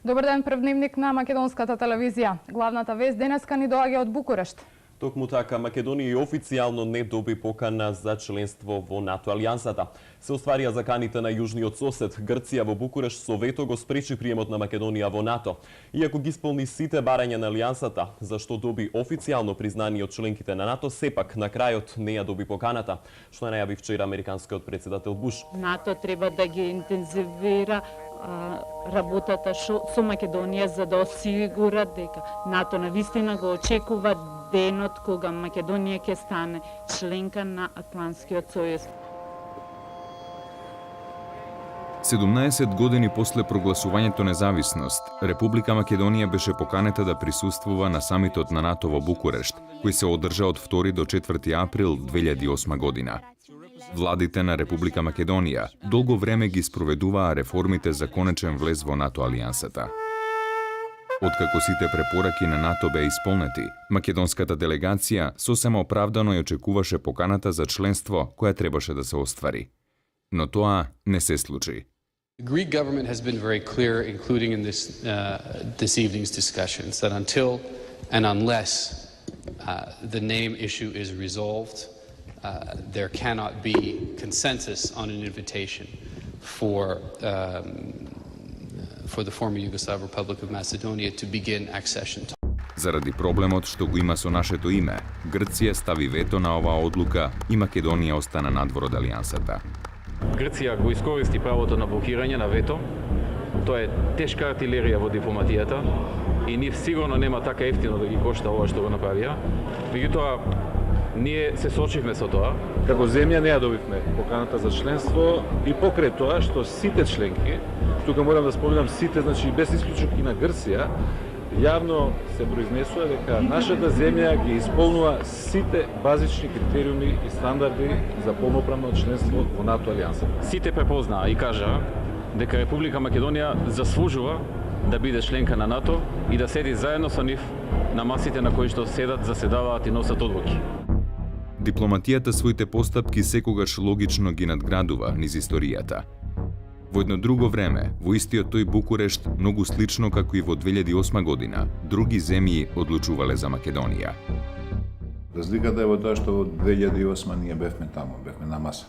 Добар ден, прв дневник на македонската телевизија. Главната вест денеска ни доаѓа од Букурешт. Токму така, Македонија официјално не доби покана за членство во НАТО алијансата. Се остварија заканите на јужниот сосед. Грција во Букурешт со вето го спречи приемот на Македонија во НАТО. Иако ги исполни сите барања на алијансата, зашто доби официјално признание од членките на НАТО, сепак на крајот не ја доби поканата, што најави вчера американскиот председател Буш. НАТО треба да ги интензивира работата со Македонија за да осигура дека НАТО навистина го очекува денот кога Македонија ќе стане членка на Атлантскиот сојуз. 17 години после прогласувањето независност, Република Македонија беше поканета да присуствува на самитот на НАТО во Букурешт, кој се одржа од 2 до 4 април 2008 година. Владите на Република Македонија долго време ги спроведуваа реформите за конечен влез во НАТО алијансата. Откако сите препораки на НАТО беа исполнети, македонската делегација сосема оправдано ја очекуваше поканата за членство која требаше да се оствари. Но тоа не се случи. The Greek government has been very clear, including in this evening's discussions, that until and unless the name issue is resolved, there cannot be consensus on an invitation for the former Yugoslav Republic of Macedonia to begin accession talks. Заради проблемот што го има со нашето име, Грција стави вето на оваа одлука и Македонија остана надвор од алијансата. Грција го искористи правото на блокирање на вето. Тоа е тешка артилерија во дипломатијата и нив сигурно нема така ефтино да ги кошта ова што го направија. Меѓутоа, ние се соочивме со тоа. Како земја не ја добивме поканата за членство и покрај тоа што сите членки, тука морам да споменам сите, значи без исклучок и на Грција, јавно се произнесува дека нашата земја ги исполнува сите базични критериуми и стандарди за полноправно членство во НАТО алијансата. Сите препознаа и кажаа дека Република Македонија заслужува да биде членка на НАТО и да седи заедно со нив на масите на кои што седат, заседаваат и носат одлуки. Дипломатијата своите постапки секогаш логично ги надградува низ историјата. Во едно друго време, во истиот тој Букурешт, многу слично како и во 2008 година, други земји одлучувале за Македонија. Разликата е во тоа што во 2008 ние бевме таму, бевме на маса.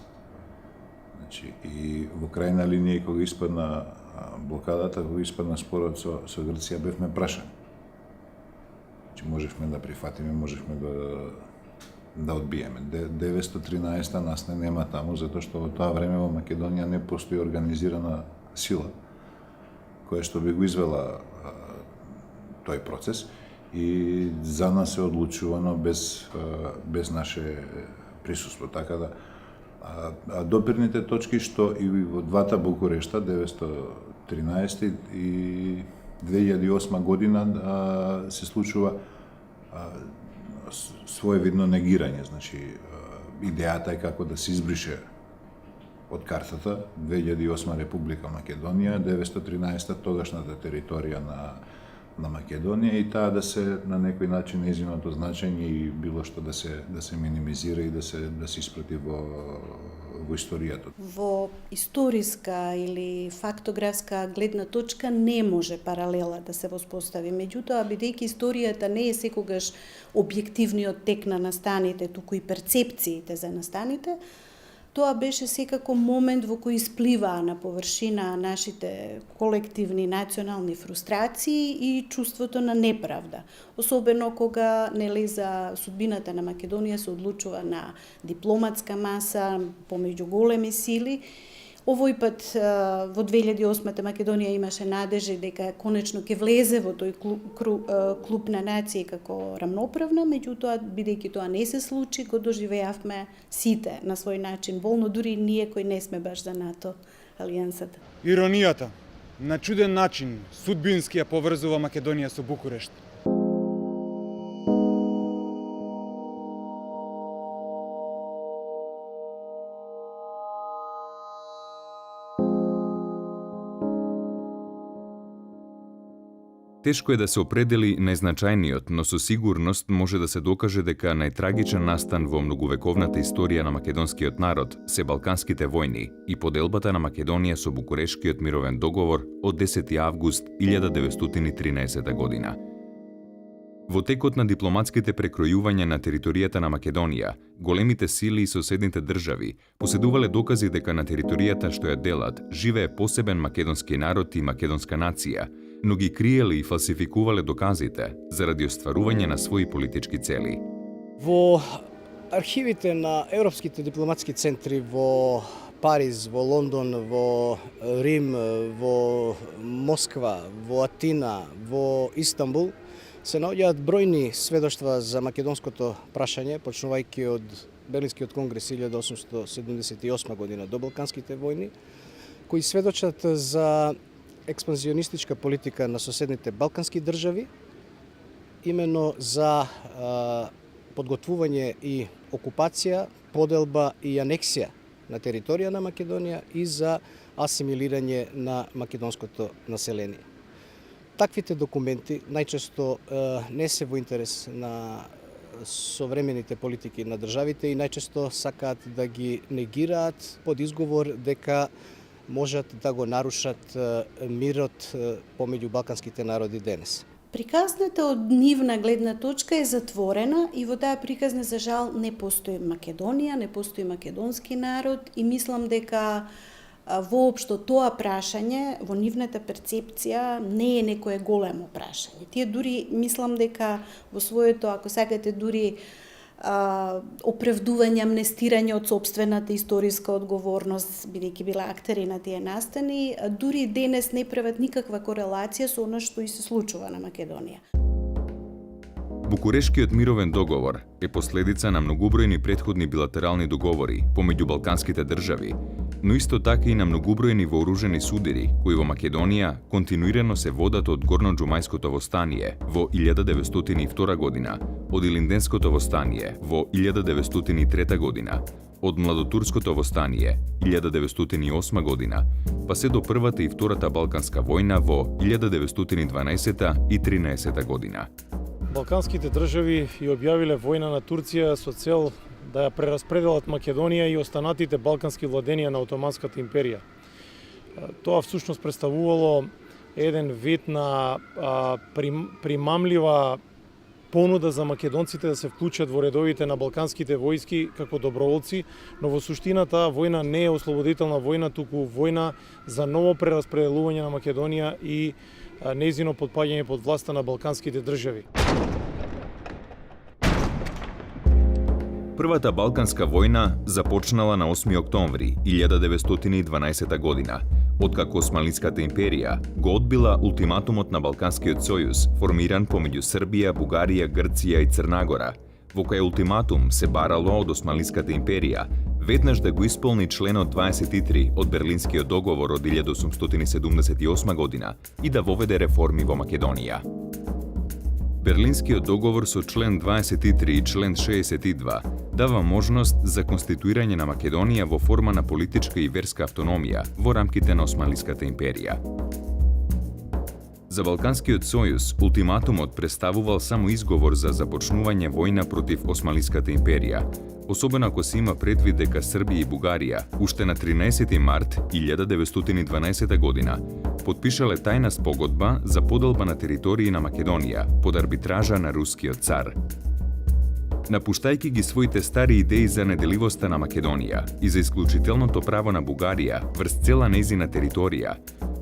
Значи, и во крајна линија, кога испадна блокадата, кога испадна спорот со Грција, бевме прашани. Значи, можевме да прифатиме, можевме да одбиеме. 913 нас не нема таму, затоа што во тоа време во Македонија не постои организирана сила која што би го извела тој процес и за нас е одлучувано без наше присуство. Така да допирните точки што и во двата Букурешта, 913 и 2008 година се случува своевидно негирање, значи идејата е како да се избрише од картата 2008 Република Македонија, 913 тогашната територија на Македонија и таа да се на некој начин нејзиното значење и било што да се минимизира и да се испрати во историјата. Во историска или фактографска гледна точка не може паралела да се воспостави. Меѓутоа, бидејќи историјата не е секогаш објективниот тек на настаните, туку и перцепциите за настаните, тоа беше секако момент во кој испливаа на површина нашите колективни национални фрустрации и чувството на неправда. Особено кога за судбината на Македонија се одлучува на дипломатска маса помеѓу големи сили. Овој пат во 2008 Македонија имаше надежи дека конечно ќе влезе во тој клуб на нации како рамноправна, меѓутоа бидејќи тоа не се случи, го доживеавме сите на свој начин болно, дури ние кои не сме баш за НАТО алијансата. Иронијата на чуден начин судбински ја поврзува Македонија со Букурешт. Тешко е да се определи најзначајниот, но со сигурност може да се докаже дека најтрагичен настан во многовековната историја на македонскиот народ се Балканските војни и поделбата на Македонија со Букурешкиот мировен договор од 10 август 1913 година. Во текот на дипломатските прекројувања на територијата на Македонија, големите сили и соседните држави поседувале докази дека на територијата што ја делат живее посебен македонски народ и македонска нација, но ги криеле и фалсификувале доказите заради остварување на своји политички цели. Во архивите на европските дипломатски центри во Париз, во Лондон, во Рим, во Москва, во Атина, во Истанбул се наоѓаат бројни сведоштва за македонското прашање, почнувајќи од Берлинскиот конгрес 1878 година до Балканските војни, кои сведочат за експанзионистичка политика на соседните балкански држави, именно за подготвување и окупација, поделба и анексија на територија на Македонија и за асимилирање на македонското население. Таквите документи најчесто не се во интерес на современите политики на државите и најчесто сакаат да ги негираат под изговор дека можат да го нарушат мирот помеѓу балканските народи денес. Приказната од нивна гледна точка е затворена и во таа приказна за жал не постои Македонија, не постои македонски народ и мислам дека воопшто тоа прашање во нивната перцепција не е некое големо прашање. Тие дури мислам дека во своето, ако сакате, дури оправдување, амнестирање од сопствената историска одговорност, бидејќи била актери на тие настани, дури денес не прават никаква корелација со она што и се случува на Македонија. Букурешкиот мировен договор е последица на многубројни претходни билатерални договори помеѓу балканските држави, но исто така и на многубројни вооружени судири кои во Македонија континуирано се водат од Горноџумајското востание во 1902 година, од Илинденското востание во 1903 година, од Младотурското востание 1908 година, па се до Првата и Втората Балканска војна во 1912 и 13 година. Балканските држави ја објавиле војна на Турција со цел да ја прераспределат Македонија и останатите балкански владенија на Отоманската империја. Тоа всушност представувало еден вид на примамлива понуда за македонците да се вклучат во редовите на балканските војски како доброволци, но во суштина таа војна не е ослободителна војна, туку војна за ново прераспределување на Македонија и нејзино потпаѓање под власта на балканските држави. Првата Балканска војна започнала на 8 октомври 1912 година, откако Османлиската империја го одбила ултиматумот на Балканскиот сојуз, формиран помеѓу Србија, Бугарија, Грција и Црнагора, во кој ултиматум се барало од Османлиската империја веднаш да го исполни членот 23 од Берлинскиот договор од 1878 година и да воведе реформи во Македонија. Берлинскиот договор со член 23 и член 62 дава можност за конституирање на Македонија во форма на политичка и верска автономија во рамките на Османлиската империја. За Балканскиот сојуз, ултиматумот представувал само изговор за започнување војна против Османлиската империја, особено ако се има предвид дека Србија и Бугарија уште на 13 март 1912 година потпишале тајна спогодба за поделба на територии на Македонија под арбитража на рускиот цар. Напуштајќи ги своите стари идеи за неделивоста на Македонија и за исклучителното право на Бугарија врз цела нејзина територија,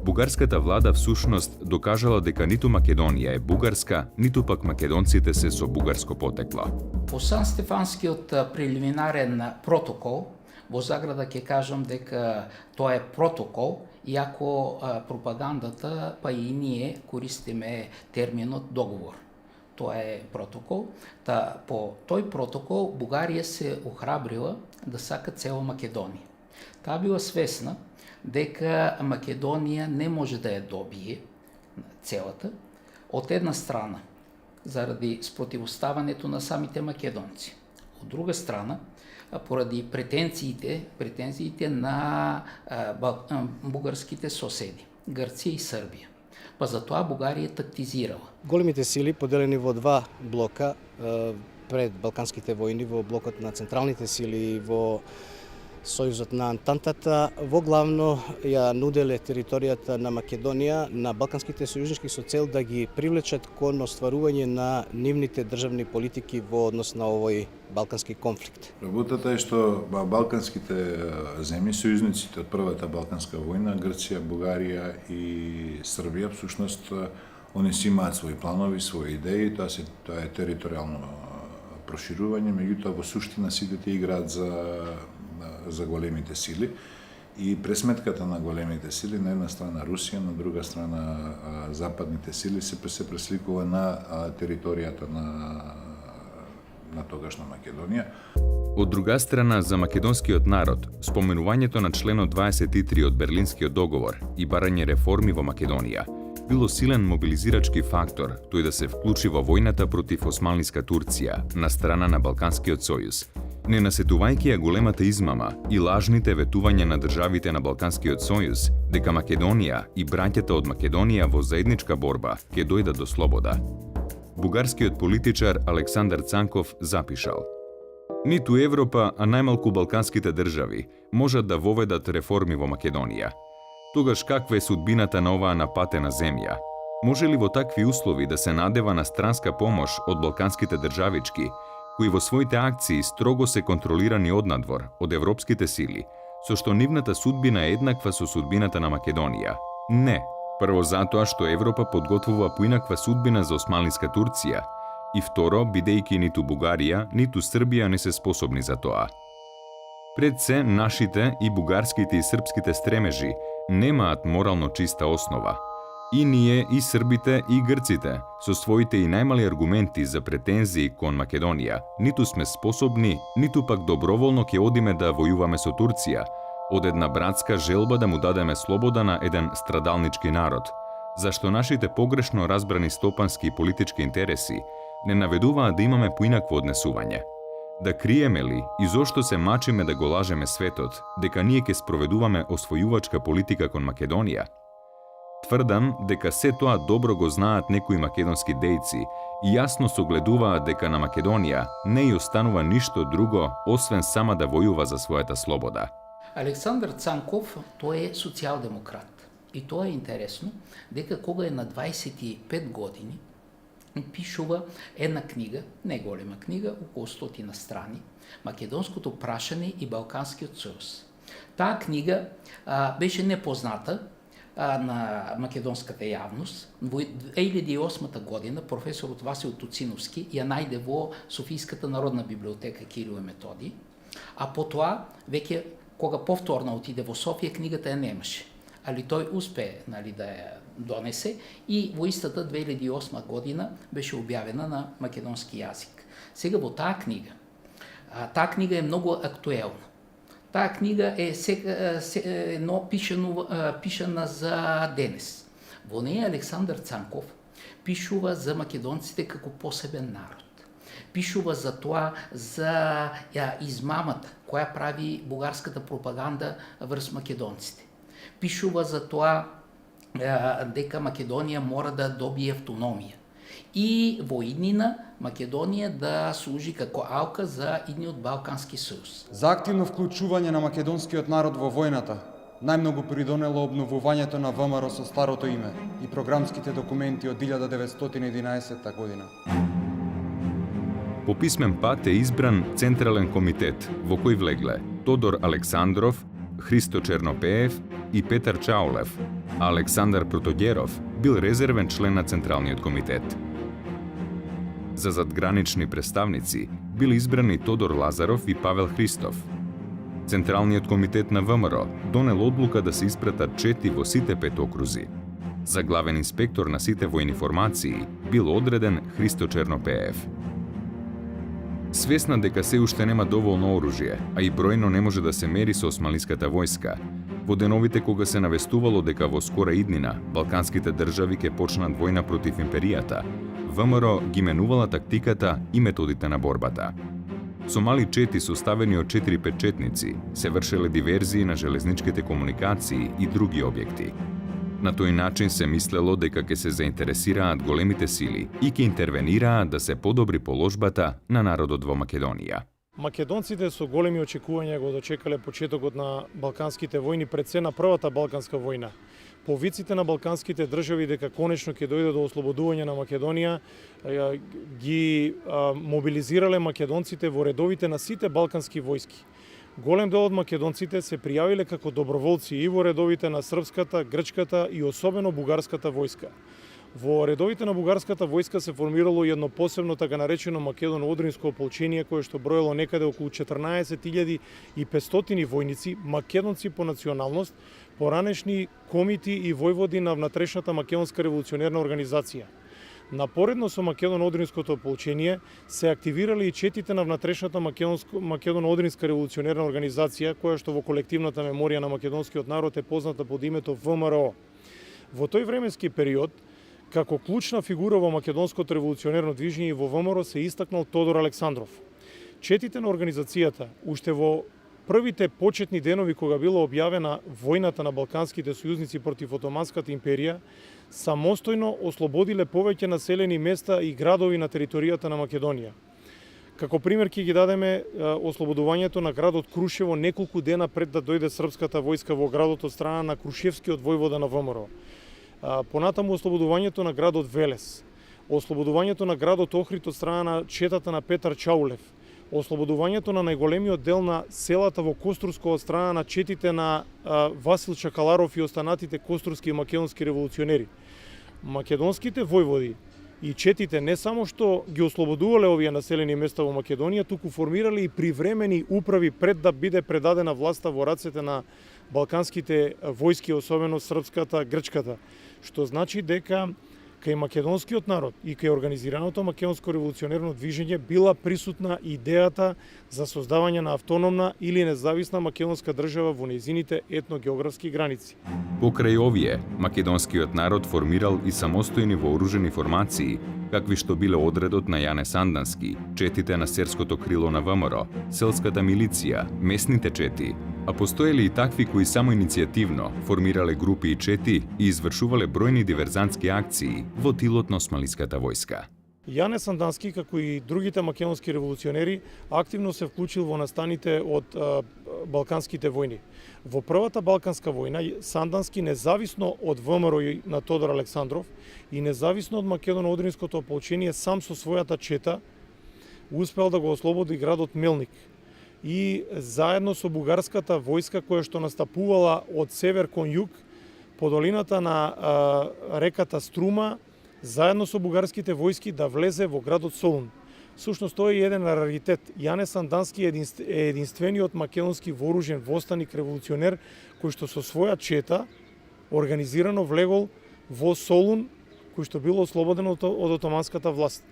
бугарската влада всушност докажала дека ниту Македонија е бугарска, ниту пак македонците се со бугарско потекло. По Сан-Стефанскиот прелиминарен протокол, во заграда ќе кажам дека тоа е протокол, иако пропагандата, па и ние користиме терминот договор. Тоа е протокол. По тој протокол Бугарија се охрабрила да сака цела Македонија. Таа била свесна дека Македонија не може да ја добие целата, од една страна, заради спротивоставането на самите македонци. Од друга страна, поради претенциите на бугарските соседи, Грција и Србија. Па затоа Бугарија тактизирала. Големите сили поделени во два блока пред Балканските војни, во блокот на централните сили и во Сојузот на Антантата, во главно ја нуделе територијата на Македонија на балканските сојужнички со цел да ги привлечат кон остварување на нивните државни политики во однос на овој балкански конфликт. Работата е што балканските земји, сојузниците од првата балканска војна, Грција, Бугарија и Србија, всушност, они си имаат своји планови, своји идеи, тоа е територијално проширување, меѓутоа во суштина сите тие играат за големите сили и пресметката на големите сили, на една страна Русија, на друга страна западните сили се пресликува на територијата на тогашна Македонија. Од друга страна, за македонскиот народ, споменувањето на членот 23 од Берлинскиот договор и барање реформи во Македонија било силен мобилизирачки фактор тој да се вклучи во војната против османлиска Турција на страна на Балканскиот сојуз, не насетувајќи ја големата измама и лажните ветувања на државите на Балканскиот сојуз дека Македонија и браќата од Македонија во заедничка борба ќе дојдат до слобода. Бугарскиот политичар Александар Цанков запишал: Ниту Европа, а најмалку балканските држави можат да воведат реформи во Македонија. Тогаш каква е судбината на оваа напатена земја? Може ли во такви услови да се надева на странска помош од балканските државички, кои во своите акции строго се контролирани однадвор од европските сили, со што нивната судбина е еднаква со судбината на Македонија? Не. Прво затоа што Европа подготвува поинаква судбина за османлиска Турција и второ, бидејќи ниту Бугарија, ниту Србија не се способни за тоа. Пред се, нашите и бугарските и српските стремежи немаат морално чиста основа. И ние, и србите, и грците, со своите и најмали аргументи за претензии кон Македонија, ниту сме способни, ниту пак доброволно ќе одиме да војуваме со Турција, од една братска желба да му дадеме слобода на еден страдалнички народ, зашто нашите погрешно разбрани стопански и политички интереси не наведуваат да имаме поинакво однесување. Да криеме ли и зошто се мачиме да го лажеме светот дека ние ќе спроведуваме освојувачка политика кон Македонија? Тврдам дека се тоа добро го знаат некои македонски дејци и јасно согледуваат дека на Македонија не ја останува ништо друго освен сама да војува за својата слобода. Александар Цанков, тој е социјалдемократ. И тоа е интересно, дека кога е на 25 години, пишува една книга, не голема книга, околу 100 страни, Македонското прашање и Балканскиот сојуз. Таа книга беше непозната на македонската јавност. Во 2008 година професорот Васил Туциновски ја најде во Софијската народна библиотека Кирил и Методи, а потоа, веќе кога повторно отиде во Софија, книгата ја немаше. Али тој успее да ја донесе и во истата 2008 година беше објавена на македонски јазик. Сега во таа книга е многу актуелна. Таа книга е пишана за денес. Во неја Александар Цанков пишува за македонците како посебен народ. Пишува за тоа, за измамата која прави бугарската пропаганда врз македонците. Пишува за тоа дека Македонија мора да добие автономија и во иднина Македонија да служи како алка за идниот Балкански сојуз. За активно вклучување на македонскиот народ во војната најмногу придонело обновувањето на ВМРО со старото име и програмските документи од 1911 година. По писмен пат е избран Централен комитет, во кој влегле Тодор Александров, Христо Чернопеев и Петар Чаулев, а Александар Протогеров бил резервен член на Централниот комитет. За задгранични представници били избрани Тодор Лазаров и Павел Христов. Централниот комитет на ВМРО донел одлука да се испратат чети во сите 5 окрузи. За главен инспектор на сите војни формации бил одреден Христо Чернопеев. Свесна дека се уште нема доволно оружје, а и бројно не може да се мери со османлиската војска, во деновите кога се навестувало дека во скора иднина балканските држави ќе почнат војна против империјата, ВМРО ги менувала тактиката и методите на борбата. Со мали чети составени од 4-5 четници се вршеле диверзии на железничките комуникации и други објекти. На тој начин се мислело дека ќе се заинтересираат големите сили и ќе интервенираат да се подобри положбата на народот во Македонија. Македонците со големи очекувања го дочекале почетокот на Балканските војни, пред се на првата Балканска војна. По виците на балканските држави дека конечно ќе дојде до ослободување на Македонија, ги мобилизирале македонците во редовите на сите балкански војски. Голем дел од македонците се пријавиле како доброволци и во редовите на српската, грчката и особено бугарската војска. Во редовите на бугарската војска се формирало едно посебно така наречено македоно-одринско ополчение кое што броело некаде околу 14.500 војници, македонци по националност, поранешни комити и војводи на внатрешната македонска револуционерна организација. Напоредно со македоно-одринското ополчение се активирали и четите на внатрешната македоно-одринска револуционерна организација, која што во колективната меморија на македонскиот народ е позната под името ВМРО. Во тој временски период, како клучна фигура во македонското револуционерно движење и во ВМРО се истакнал Тодор Александров. Четите на организацијата, уште во првите почетни денови кога била објавена војната на балканските сојузници против Отоманската империја, самостојно ослободиле повеќе населени места и градови на територијата на Македонија. Како пример ќе ги дадеме ослободувањето на градот Крушево неколку дена пред да дојде српската војска во градот од страна на Крушевскиот војвода на ВМРО. Понатаму ослободувањето на градот Велес, ослободувањето на градот Охрид од страна на четата на Петар Чаулев, ослободувањето на најголемиот дел на селата во Костурско од страна на четите на Васил Чакаларов и останатите костурски и македонски револуционери. Македонските војводи и четите не само што ги ослободувале овие населени места во Македонија, туку формирале и привремени управи пред да биде предадена власта во рацете на балканските војски, особено српската, грчката, што значи дека кај македонскиот народ и кај организираното македонско револуционерно движење била присутна идејата за создавање на автономна или независна македонска држава во нејзините етногеографски граници. Покрај овие, македонскиот народ формирал и самостојни вооружени формации, какви што биле одредот на Јане Сандански, четите на серското крило на ВМРО, селската милиција, местните чети, а постоеле и такви кои само иницијативно формирале групи и чети и извршувале бројни диверзантски акции во тилот на османлиската војска. Јане Сандански, како и другите македонски револуционери, активно се вклучил во настаните од Балканските војни. Во првата Балканска војна, Сандански, независно од ВМРО на Тодор Александров и независно од македоно-одринското ополчение, сам со својата чета успел да го ослободи градот Мелник и заедно со бугарската војска која што настапувала од север кон југ по долината на реката Струма, заедно со бугарските војски да влезе во градот Солун. Всушност тој е еден раритет. Јане Сандански е единствениот македонски вооружен востаник револуционер кој што со своја чета организирано влегол во Солун, кој што било ослободено од отоманската власт.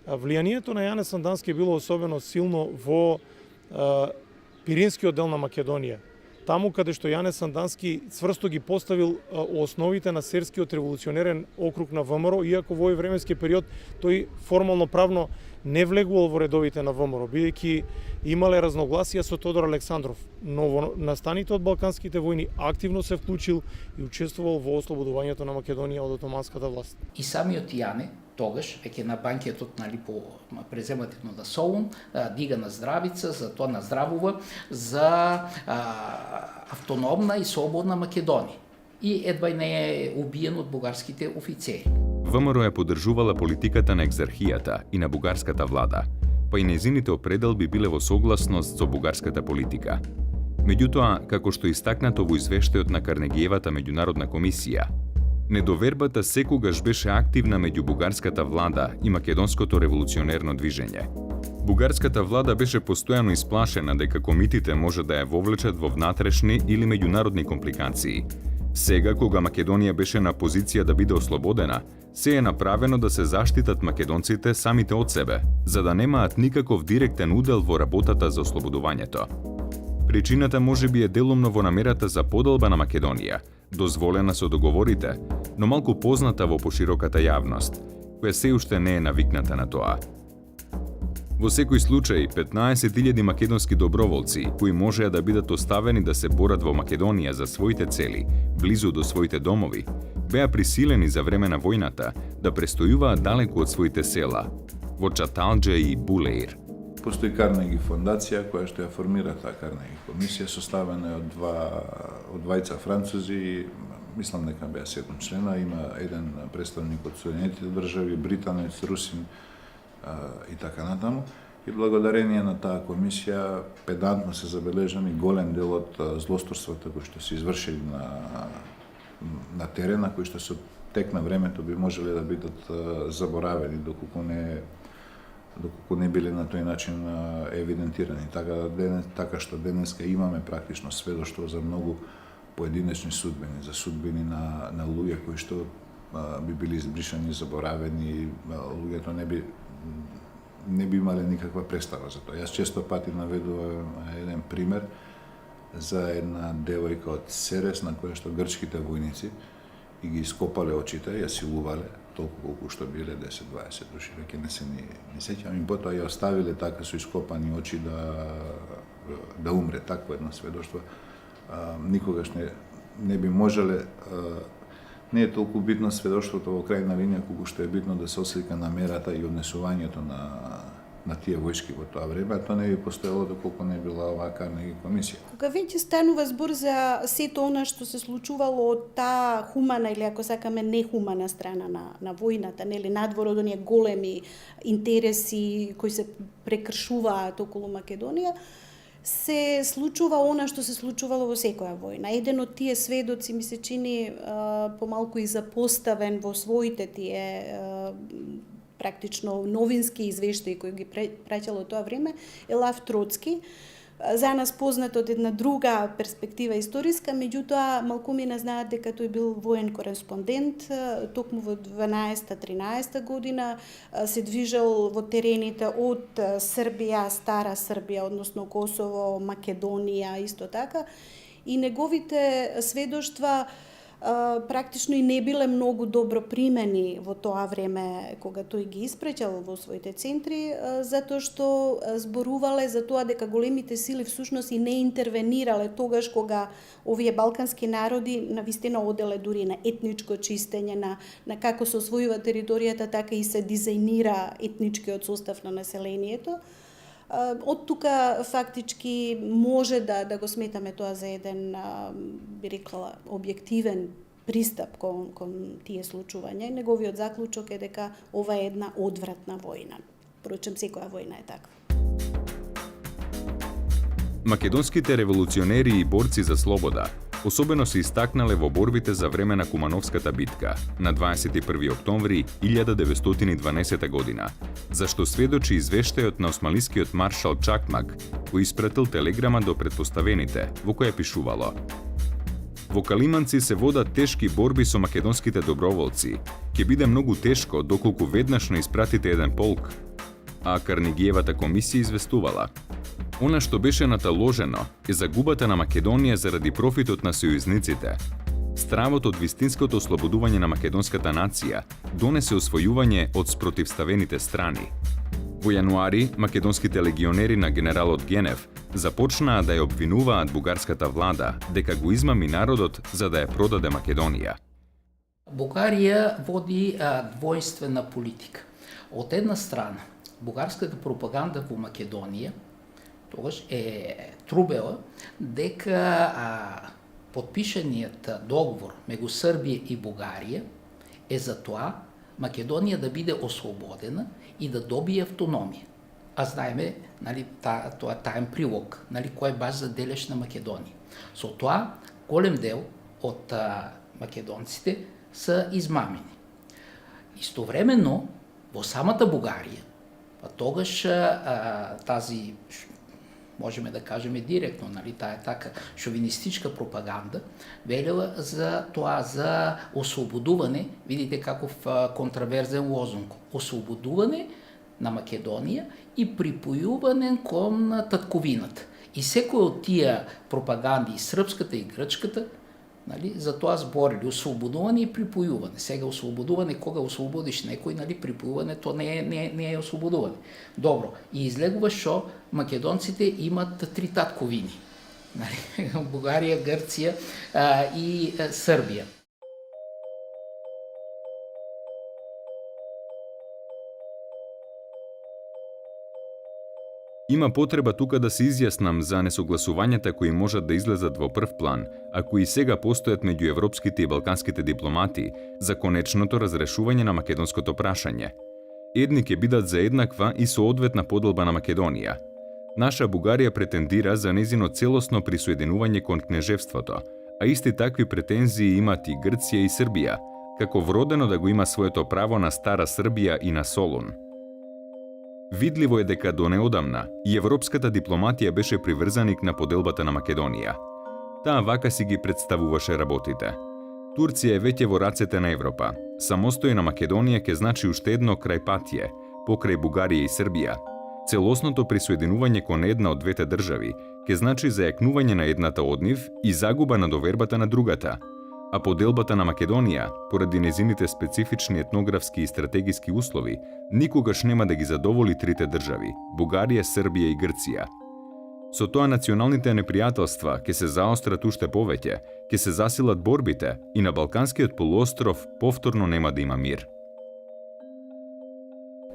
Влијанието на Јане Сандански било особено силно во Пиринскиот дел на Македонија. Таму каде што Јане Сандански цврсто ги поставил основите на серскиот револуционерен округ на ВМРО, иако во овој временски период тој формално правно не влегувал во редовите на ВМРО, бидејќи имале разногласија со Тодор Александров, но во настаните од Балканските војни активно се вклучил и учествувал во ослободувањето на Македонија од отоманската власт. И самиот Јане тогаш, веќе на банкетот, нали, по преземативно на Солун, дига на здравица, за тоа наздравува за автономна и слободна Македонија. И едва не е убиен од бугарските офицери. ВМРО ја поддржувала политиката на екзархијата и на бугарската влада, па и нејзините определби биле во согласност со бугарската политика. Меѓутоа, како што истакнато во извештајот на Карнегиевата меѓународна комисија, недовербата секогаш беше активна меѓу бугарската влада и македонското револуционерно движење. Бугарската влада беше постојано исплашена дека комитите може да ја вовлечат во внатрешни или меѓународни компликации. Сега, кога Македонија беше на позиција да биде ослободена, се е направено да се заштитат македонците самите од себе, за да немаат никаков директен удел во работата за ослободувањето. Причината можеби е делумно во намерата за поделба на Македонија, дозволена со договорите, но малку позната во пошироката јавност, која се уште не е навикната на тоа. Во секој случај, 15.000 македонски доброволци, кои можеа да бидат оставени да се борат во Македонија за своите цели, близу до своите домови, беа присилени за време на војната да престојуваат далеку од своите села, во Чаталџа и Булеир. Постои Карнеги фондација која што ја формира таа Карнеги комисија, составена од двајца французи, мислам дека беа 7 члена, има еден представник од Соединетите држави, британец, русин и така натаму. И благодарение на таа комисија педантно се забележани голем дел од злосторствата кои што се извршили на терена, кои што со тек на времето би можеле да бидат заборавени доколку не биле на тој начин евидентирани. Така што денеска имаме практично сведоштво за многу поединечни судбини, за судбини на луѓе кои што би били избришани, заборавени, луѓето не би имале никаква представа за тоа. Јас често пати наведувам еден пример за една девојка од Серес на која што грчките војници и ги ископале очите, ја силувале, толку колку што биле 10-20 души, веќе не се не сеќам, и потоа ја оставиле така со ископани очи да умре. Такво едно сведоштво никогаш не би можеле. Не е толку битно сведоштвото во крајна линија, колку што е битно да се ослика намерата и однесувањето на тие војски во тоа време, а тоа не би постоело доколку не била оваа Карнеги комисија. Кога веќе станува збор за сето она што се случувало од таа хумана или ако сакаме нехумана страна на војната, нели надвор од оние големи интереси кои се прекршуваат околу Македонија, се случува она што се случувало во секоја војна. Еден од тие сведоци ми се чини помалку и запоставен во своите тие практично новински извештаи кои ги праќало тоа време е Лав Троцки. За нас познат од една друга перспектива историска, меѓутоа малкумина знаат дека тој бил воен кореспондент, токму во 12-13 година се движел во терените од Србија, Стара Србија, односно Косово, Македонија, исто така, и неговите сведоштва практично и не биле многу добро примени во тоа време кога тој ги испреќал во своите центри, затоа што зборувале за тоа дека големите сили всушност и не интервенирале тогаш кога овие балкански народи навистина оделе дури на етничко чистење, на како се освојува територијата, така и се дизајнира етничкиот состав на населението. Од тука фактички може да го сметаме тоа за еден, би рекла, објективен пристап кон тие случувања. Неговиот заклучок е дека ова е една одвратна војна. Впрочем, секоја војна е таква. Македонските револуционери и борци за слобода особено се истакнале во борбите за време на Кумановската битка на 21. октомври 1912 година, за што сведочи извештајот на османлискиот маршал Чакмак, кој испратил телеграма до претпоставените, во која пишувало: Во Калиманци се водат тешки борби со македонските доброволци. Ќе биде многу тешко доколку веднаш не испратите еден полк. А Карнегиевата комисија известувала: Она што беше наталожено е загубата на Македонија заради профитот на сојузниците. Стравот од вистинското ослободување на македонската нација донесе освојување од спротивставените страни. Во јануари, македонските легионери на генералот Генев започнаа да ја обвинуваат бугарската влада дека го измами народот за да ја продаде Македонија. Бугарија води двојствена политика. Од една страна, бугарската пропаганда во Македонија тогаш е трубела дека подпишаниот договор меѓу Србија и Бугарија е за тоа Македонија да биде ослободена и да добие автономија. А знаеме, нали, тоа таен прилог, нали, кој е баш за дележ на Македонија. Со тоа голем дел од македонците се измамени. Истовремено во самата Бугарија, па тогаш тази можеме да кажеме директно, нали, таа така шовинистичка пропаганда велела за тоа за ослободување, видите каков контраверзен лозунг, ослободување на Македонија и припојување кон татковината. И секој од тие пропаганди, и српската и грчката, Нали, за тоа зборили ослободување и припојување. Сега ослободување, кога ослободиш некој, нали, припојувањето не е ослободување. Добро, и излегува што македонците имат 3 татковини. Нали, Бугарија, Грција и Србија. Има потреба тука да се изјаснам за несогласувањата кои можат да излезат во прв план, а кои сега постојат меѓу европските и балканските дипломати за конечното разрешување на македонското прашање. Едни ќе бидат за еднаква и соодветна поделба на Македонија. Наша Бугарија претендира за незино целосно присоединување кон кнежевството, а исти такви претензии имат и Грција и Србија, како вродено да го има своето право на Стара Србија и на Солун. Видливо е дека до неодамна и европската дипломатија беше приврзаник на поделбата на Македонија. Таа вака си ги представуваше работите. Турција е веќе во рацете на Европа. Самостојна Македонија ќе значи уште едно крајпатие, покрај Бугарија и Србија. Целосното присоединување кон една од двете држави ќе значи зајакнување на едната од нив и загуба на довербата на другата. А поделбата на Македонија, поради незините специфични етнографски и стратегиски услови, никогаш нема да ги задоволи трите држави – Бугарија, Србија и Грција. Со тоа националните непријателства ќе се заострат уште повеќе, ќе се засилат борбите и на Балканскиот полуостров повторно нема да има мир.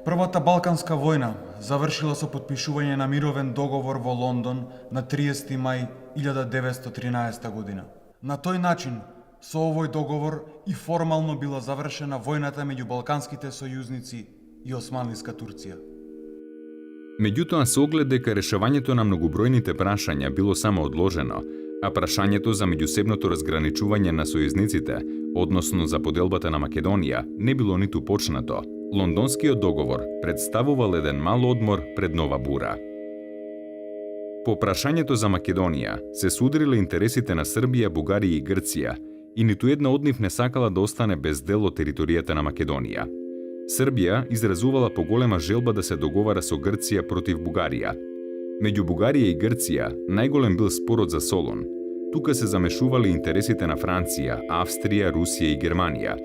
Првата Балканска војна завршила со подпишување на мировен договор во Лондон на 30 мај 1913 година. На тој начин, со овој договор и формално била завршена војната меѓу балканските сојузници и Османлиска Турција. Меѓутоа се оглед дека решавањето на многобројните прашања било само одложено, а прашањето за меѓусебното разграничување на сојузниците, односно за поделбата на Македонија, не било ниту почнато, Лондонскиот договор представувал еден мал одмор пред нова бура. По прашањето за Македонија се судриле интересите на Србија, Бугарија и Грција, и ниту една од нив не сакала да остане без дел од територијата на Македонија. Србија изразувала поголема желба да се договара со Грција против Бугарија. Меѓу Бугарија и Грција најголем бил спорот за Солун. Тука се замешували интересите на Франција, Австрија, Русија и Германија.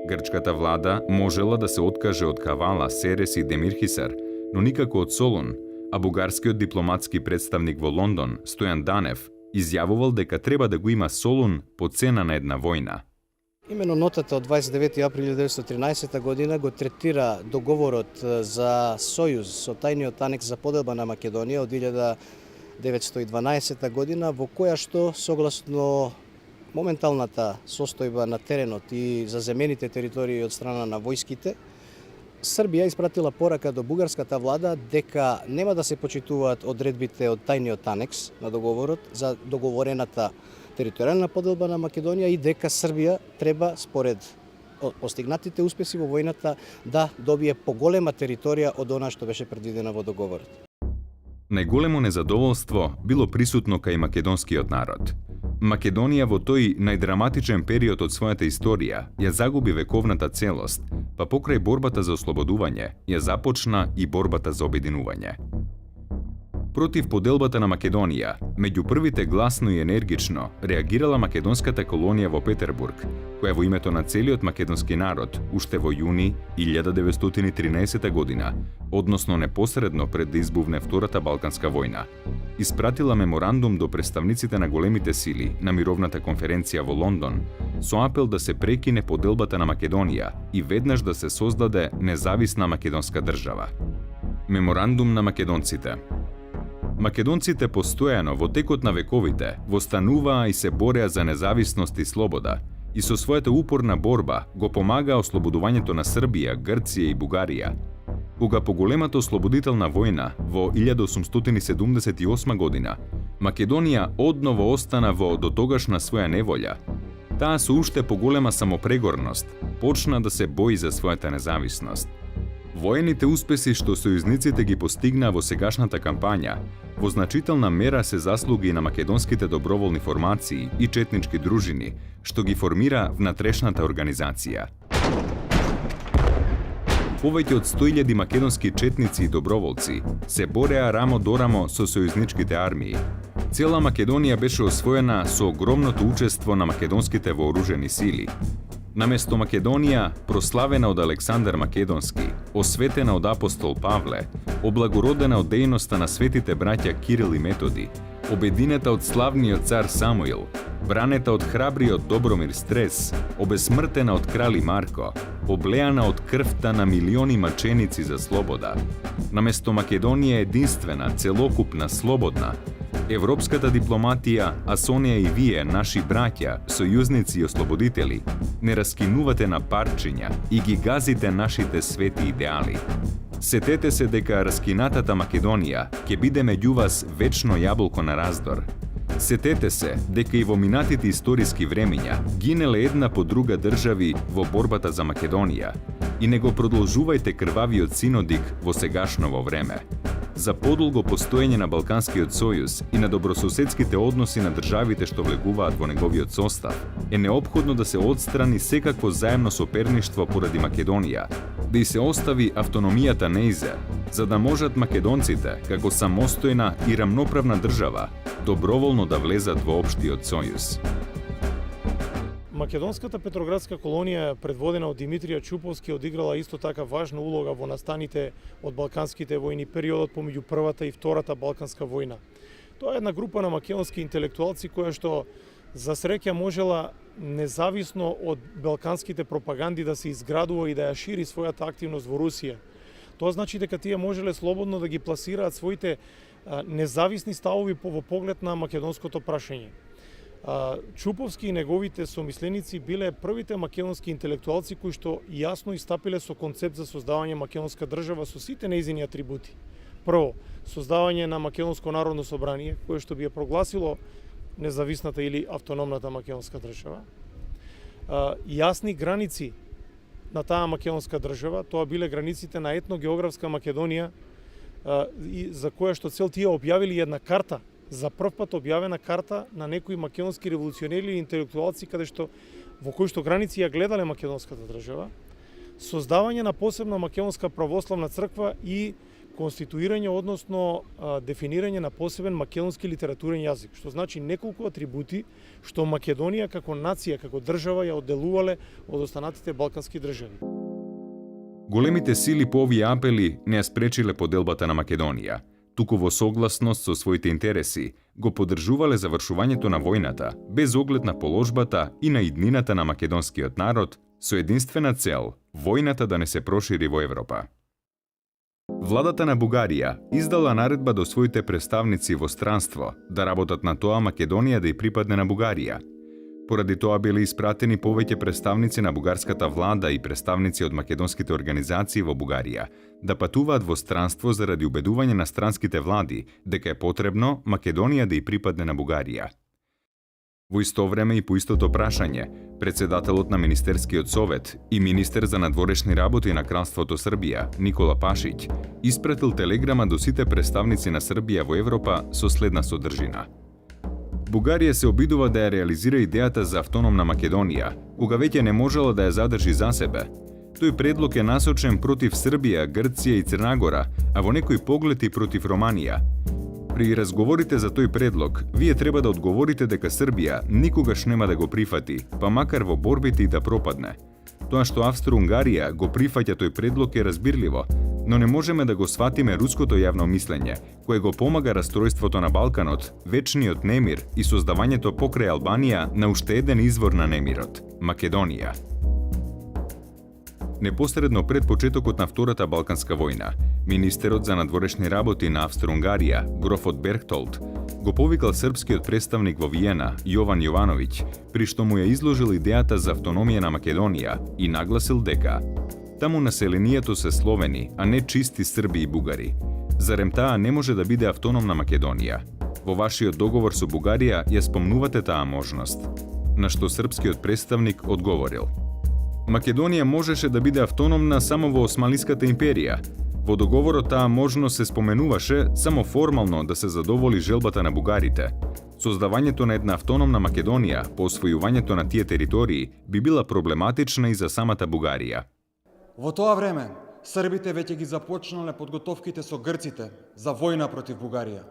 Грчката влада можела да се откаже од Кавала, Серес и Демирхисар, но никако од Солун, а бугарскиот дипломатски представник во Лондон, Стојан Данев, изјавувал дека треба да го има Солун по цена на една војна. Имено нотата од 29. април 1913 година го третира договорот за сојуз со тајниот анекс за поделба на Македонија од 1912 година, во која што, согласно моменталната состојба на теренот и заземените територии од страна на војските, Србија испратила порака до бугарската влада дека нема да се почитуваат одредбите од тајниот анекс на договорот за договорената територијална поделба на Македонија и дека Србија треба, според постигнатите успеси во војната, да добие поголема територија од она што беше предвидено во договорот. Најголемо незадоволство било присутно кај македонскиот народ. Македонија во тој најдраматичен период од својата историја ја загуби вековната целост, па покрај борбата за ослободување ја започна и борбата за обединување. Против поделбата на Македонија, меѓу првите гласно и енергично реагирала македонската колонија во Петербург, која во името на целиот македонски народ, уште во јуни 1913 година, односно непосредно пред да избувне Втората Балканска војна, испратила меморандум до представниците на големите сили на мировната конференција во Лондон со апел да се прекине поделбата на Македонија и веднаш да се создаде независна македонска држава. Меморандум на македонците. Македонците постојано во текот на вековите востануваа и се бореа за независност и слобода и со својата упорна борба го помагаа ослободувањето на Србија, Грција и Бугарија. Кога по големата ослободителна војна во 1878 година Македонија одново остана во дотогашна своја неволја, таа со уште поголема самопрегорност почна да се бои за својата независност. Воените успеси што сојузниците ги постигнаа во сегашната кампања во значителна мера се заслуги на македонските доброволни формации и четнички дружини што ги формира внатрешната организација. Повеќе од 100.000 македонски четници и доброволци се бореа рамо до рамо со сојузничките армии. Цела Македонија беше освоена со огромното учество на македонските вооружени сили. Наместо Македонија, прославена од Александар Македонски, осветена од апостол Павле, облагородена од дејноста на светите браќа Кирил и Методи, обединета од славниот цар Самуил, бранета од храбриот Добромир Стрес, обесмртена од крали Марко, облеана од крвта на милиони маченици за слобода. Наместо Македонија единствена, целокупна, слободна, европската дипломатија, а со неја и вие, наши браќа, сојузници и ослободители, не раскинувате на парчиња и ги газите нашите свети идеали. Сетете се дека раскинатата Македонија ќе биде меѓу вас вечно јаболко на раздор. Сетете се дека и во минатите историски времиња гинеле една по друга држави во борбата за Македонија и не го продолжувајте крвавиот синодик во сегашново време. За подолго постоење на Балканскиот сојуз и на добрососедските односи на државите што влегуваат во неговиот состав, е неопходно да се отстрани секакво заемно соперништво поради Македонија, да и се остави автономијата неизе, за да можат македонците, како самостојна и рамноправна држава, доброволно да влезат во општиот сојуз. Македонската петроградска колонија, предводена од Димитрија Чуповски, одиграла исто така важна улога во настаните од Балканските војни периодот помеѓу првата и втората Балканска војна. Тоа е една група на македонски интелектуалци која што за среќа можела независно од балканските пропаганди да се изградува и да ја шири својата активност во Русија. Тоа значи дека тие можеле слободно да ги пласираат своите независни ставови во поглед на македонското прашање. Чуповски и неговите сомисленици биле првите македонски интелектуалци кои што јасно истапиле со концепт за создавање македонска држава со сите нејзини атрибути. Прво, создавање на Македонско народно собрание, кое што би ја прогласило независната или автономната македонска држава. Јасни граници на таа македонска држава, тоа биле границите на етногеографска Македонија, за која што цел тие објавили една карта, за прв пат објавена карта на некои македонски револуционери или интелектуалци во кои што граници ја гледале македонската држава, создавање на посебна македонска православна црква и конституирање, односно дефинирање на посебен македонски литературен јазик, што значи неколку атрибути што Македонија како нација, како држава ја одделувале од останатите балкански држави. Големите сили по овие апели не ја спречиле поделбата на Македонија, туку во согласност со своите интереси го поддржувале завршувањето на војната, без оглед на положбата и на иднината на македонскиот народ, со единствена цел – војната да не се прошири во Европа. Владата на Бугарија издала наредба до своите представници во странство да работат на тоа Македонија да ја припадне на Бугарија. Поради тоа биле испратени повеќе представници на бугарската влада и представници од македонските организации во Бугарија да патуваат во странство заради убедување на странските влади дека е потребно Македонија да ја припадне на Бугарија. Во исто време и по истото прашање, председателот на Министерскиот совет и министер за надворешни работи на Кралството Србија, Никола Пашиќ, испратил телеграма до сите представници на Србија во Европа со следна содржина. Бугарија се обидува да ја реализира идејата за автономна Македонија, кога веќе не можела да ја задржи за себе. Тој предлог е насочен против Србија, Грција и Црнагора, а во некој поглед и против Романија. При разговорите за тој предлог, вие треба да одговорите дека Србија никогаш нема да го прифати, па макар во борбите и да пропадне. Тоа што Австро-Унгарија го прифаќа тој предлог е разбирливо, но не можеме да го сватиме руското јавно мислење, кое го помага расстройството на Балканот, вечниот немир и создавањето покрај Албанија на уште еден извор на немирот – Македонија. Непосредно пред почетокот на Втората Балканска војна, министерот за надворешни работи на Австро-Унгарија, грофот Берхтолд, го повикал српскиот представник во Виена, Јован Јовановиќ, при што му ја изложил идејата за автономија на Македонија и нагласил дека таму населението се словени, а не чисти срби и бугари. Зарем таа не може да биде автономна Македонија? Во вашиот договор со Бугарија ја спомнувате таа можност. На што српскиот представник одговорил: Македонија можеше да биде автономна само во Османлиската империја. Во договорот таа можност се споменуваше само формално да се задоволи желбата на бугарите. Создавањето на една автономна Македонија по освојувањето на тие територии би била проблематична и за самата Бугарија. Во тоа време, србите веќе ги започнале подготовките со грците за војна против Бугарија.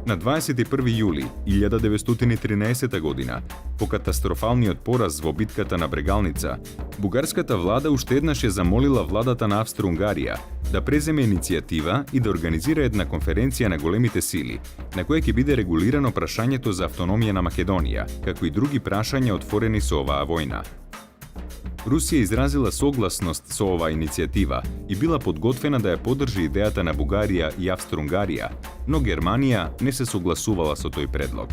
На 21 јули 1913 година, по катастрофалниот пораз во битката на Брегалница, бугарската влада уште еднаш ја замолила владата на Австро-Унгарија да преземе иницијатива и да организира една конференција на големите сили, на која ќе биде регулирано прашањето за автономија на Македонија, како и други прашања отворени со оваа војна. Русија изразила согласност со оваа иницијатива и била подготвена да ја поддржи идејата на Бугарија и Австро-Унгарија, но Германија не се согласувала со тој предлог.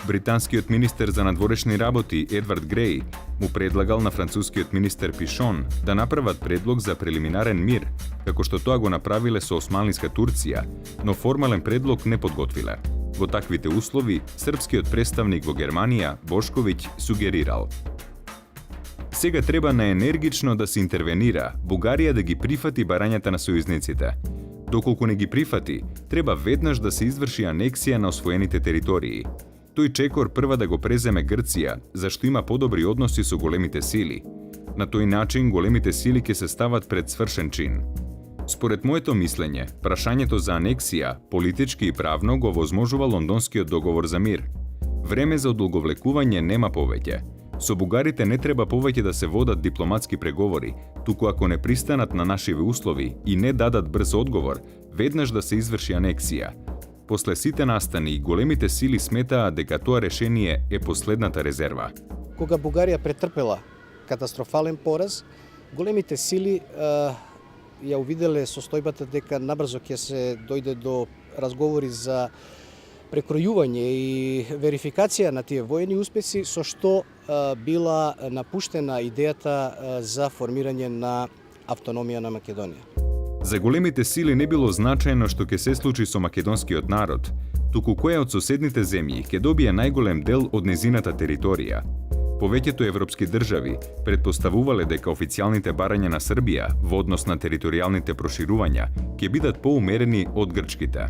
Британскиот министер за надворешни работи Едвард Греј му предлагал на францускиот министер Пишон да направат предлог за прелиминарен мир, како што тоа го направиле со османлиска Турција, но формален предлог не подготвиле. Во таквите услови, српскиот представник во Германија, Бошковиќ, сугерирал: сега треба наенергично да се интервенира, Бугарија да ги прифати барањата на сојузниците. Доколку не ги прифати, треба веднаш да се изврши анексија на освоените територии. Тој чекор прва да го преземе Грција, зашто има подобри односи со големите сили. На тој начин големите сили ќе се стават пред свршен чин. Според моето мислење, прашањето за анексија, политички и правно го возможува Лондонскиот договор за мир. Време за одолговлекување нема повеќе. Со бугарите не треба повеќе да се водат дипломатски преговори, туку ако не пристанат на нашиве услови и не дадат брз одговор, веднаш да се изврши анексија. После сите настани, големите сили сметаа дека тоа решение е последната резерва. Кога Бугарија претрпела катастрофален пораз, големите сили ја увиделе состојбата дека набрзо ќе се дојде до разговори за прекројување и верификација на тие воени успеси, со што била напуштена идејата за формирање на автономија на Македонија. За големите сили не било значајно што ќе се случи со македонскиот народ, туку која од соседните земји ќе добие најголем дел од незината територија. Повеќето европски држави претпоставувале дека официјалните барања на Србија во однос на територијалните проширувања ќе бидат поумерени од грчките.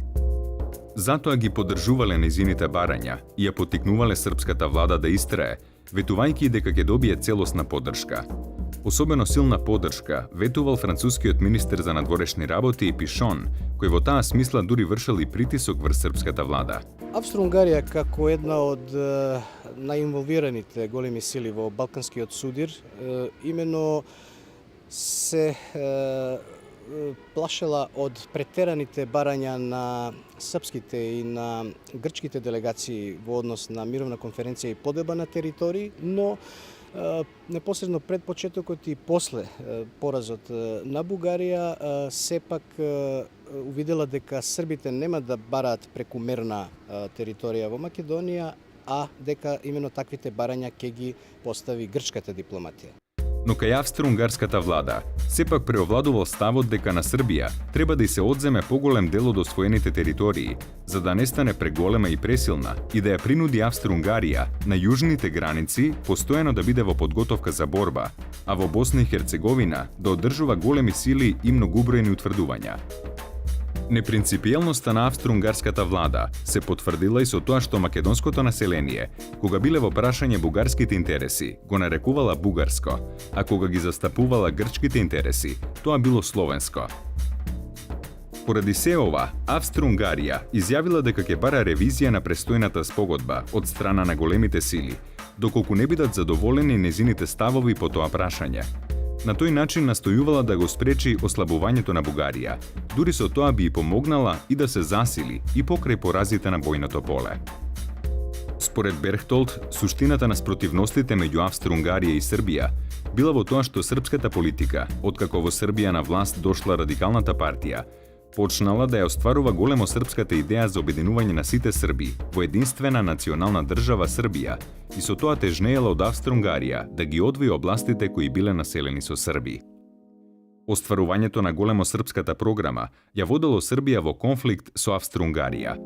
Затоа ги поддржувале незините барања и ја поттикнувале српската влада да истрае, ветувајќи дека ќе добие целосна поддршка. Особено силна поддршка ветувал францускиот министер за надворешни работи Пишон, кој во таа смисла дури вршел и притисок врз српската влада. Австро-Унгарија како една од најинволвираните големи сили во Балканскиот судир, именно се плашела од претераните барања на српските и на грчките делегации во однос на мировна конференција и подоба на територии, но непосредно пред почетокот и после поразот на Бугарија сепак увидела дека србите нема да бараат прекумерна територија во Македонија, а дека именно таквите барања ќе ги постави грчката дипломатија. Но кај австро-унгарската влада сепак преовладувал ставот дека на Србија треба да и се одземе поголем дел од освоените територии, за да не стане преголема и пресилна и да ја принуди Австро-Унгарија на јужните граници постојано да биде во подготовка за борба, а во Босна и Херцеговина да одржува големи сили и многубројни утврдувања. Непринципиелноста на австро-унгарската влада се потврдила и со тоа што македонското население, кога биле во прашање бугарските интереси, го нарекувала бугарско, а кога ги застапувала грчките интереси, тоа било словенско. Поради се ова, Австро-Унгарија изјавила дека ќе бара ревизија на престојната спогодба од страна на големите сили, доколку не бидат задоволени незините ставови по тоа прашање. На тој начин настојувала да го спречи ослабувањето на Бугарија, дури со тоа би и помогнала и да се засили и покрај поразите на бојното поле. Според Берхтолд, суштината на спротивностите меѓу Австро-Унгарија и Србија била во тоа што српската политика, откако во Србија на власт дошла радикалната партија, почнала да ја остварува големо српската идеја за обединување на сите срби во единствена национална држава Србија и со тоа тежнеела од Австро-Унгарија да ги одвои областите кои биле населени со срби. Остварувањето на големо српската програма ја водело Србија во конфликт со Австро-Унгарија.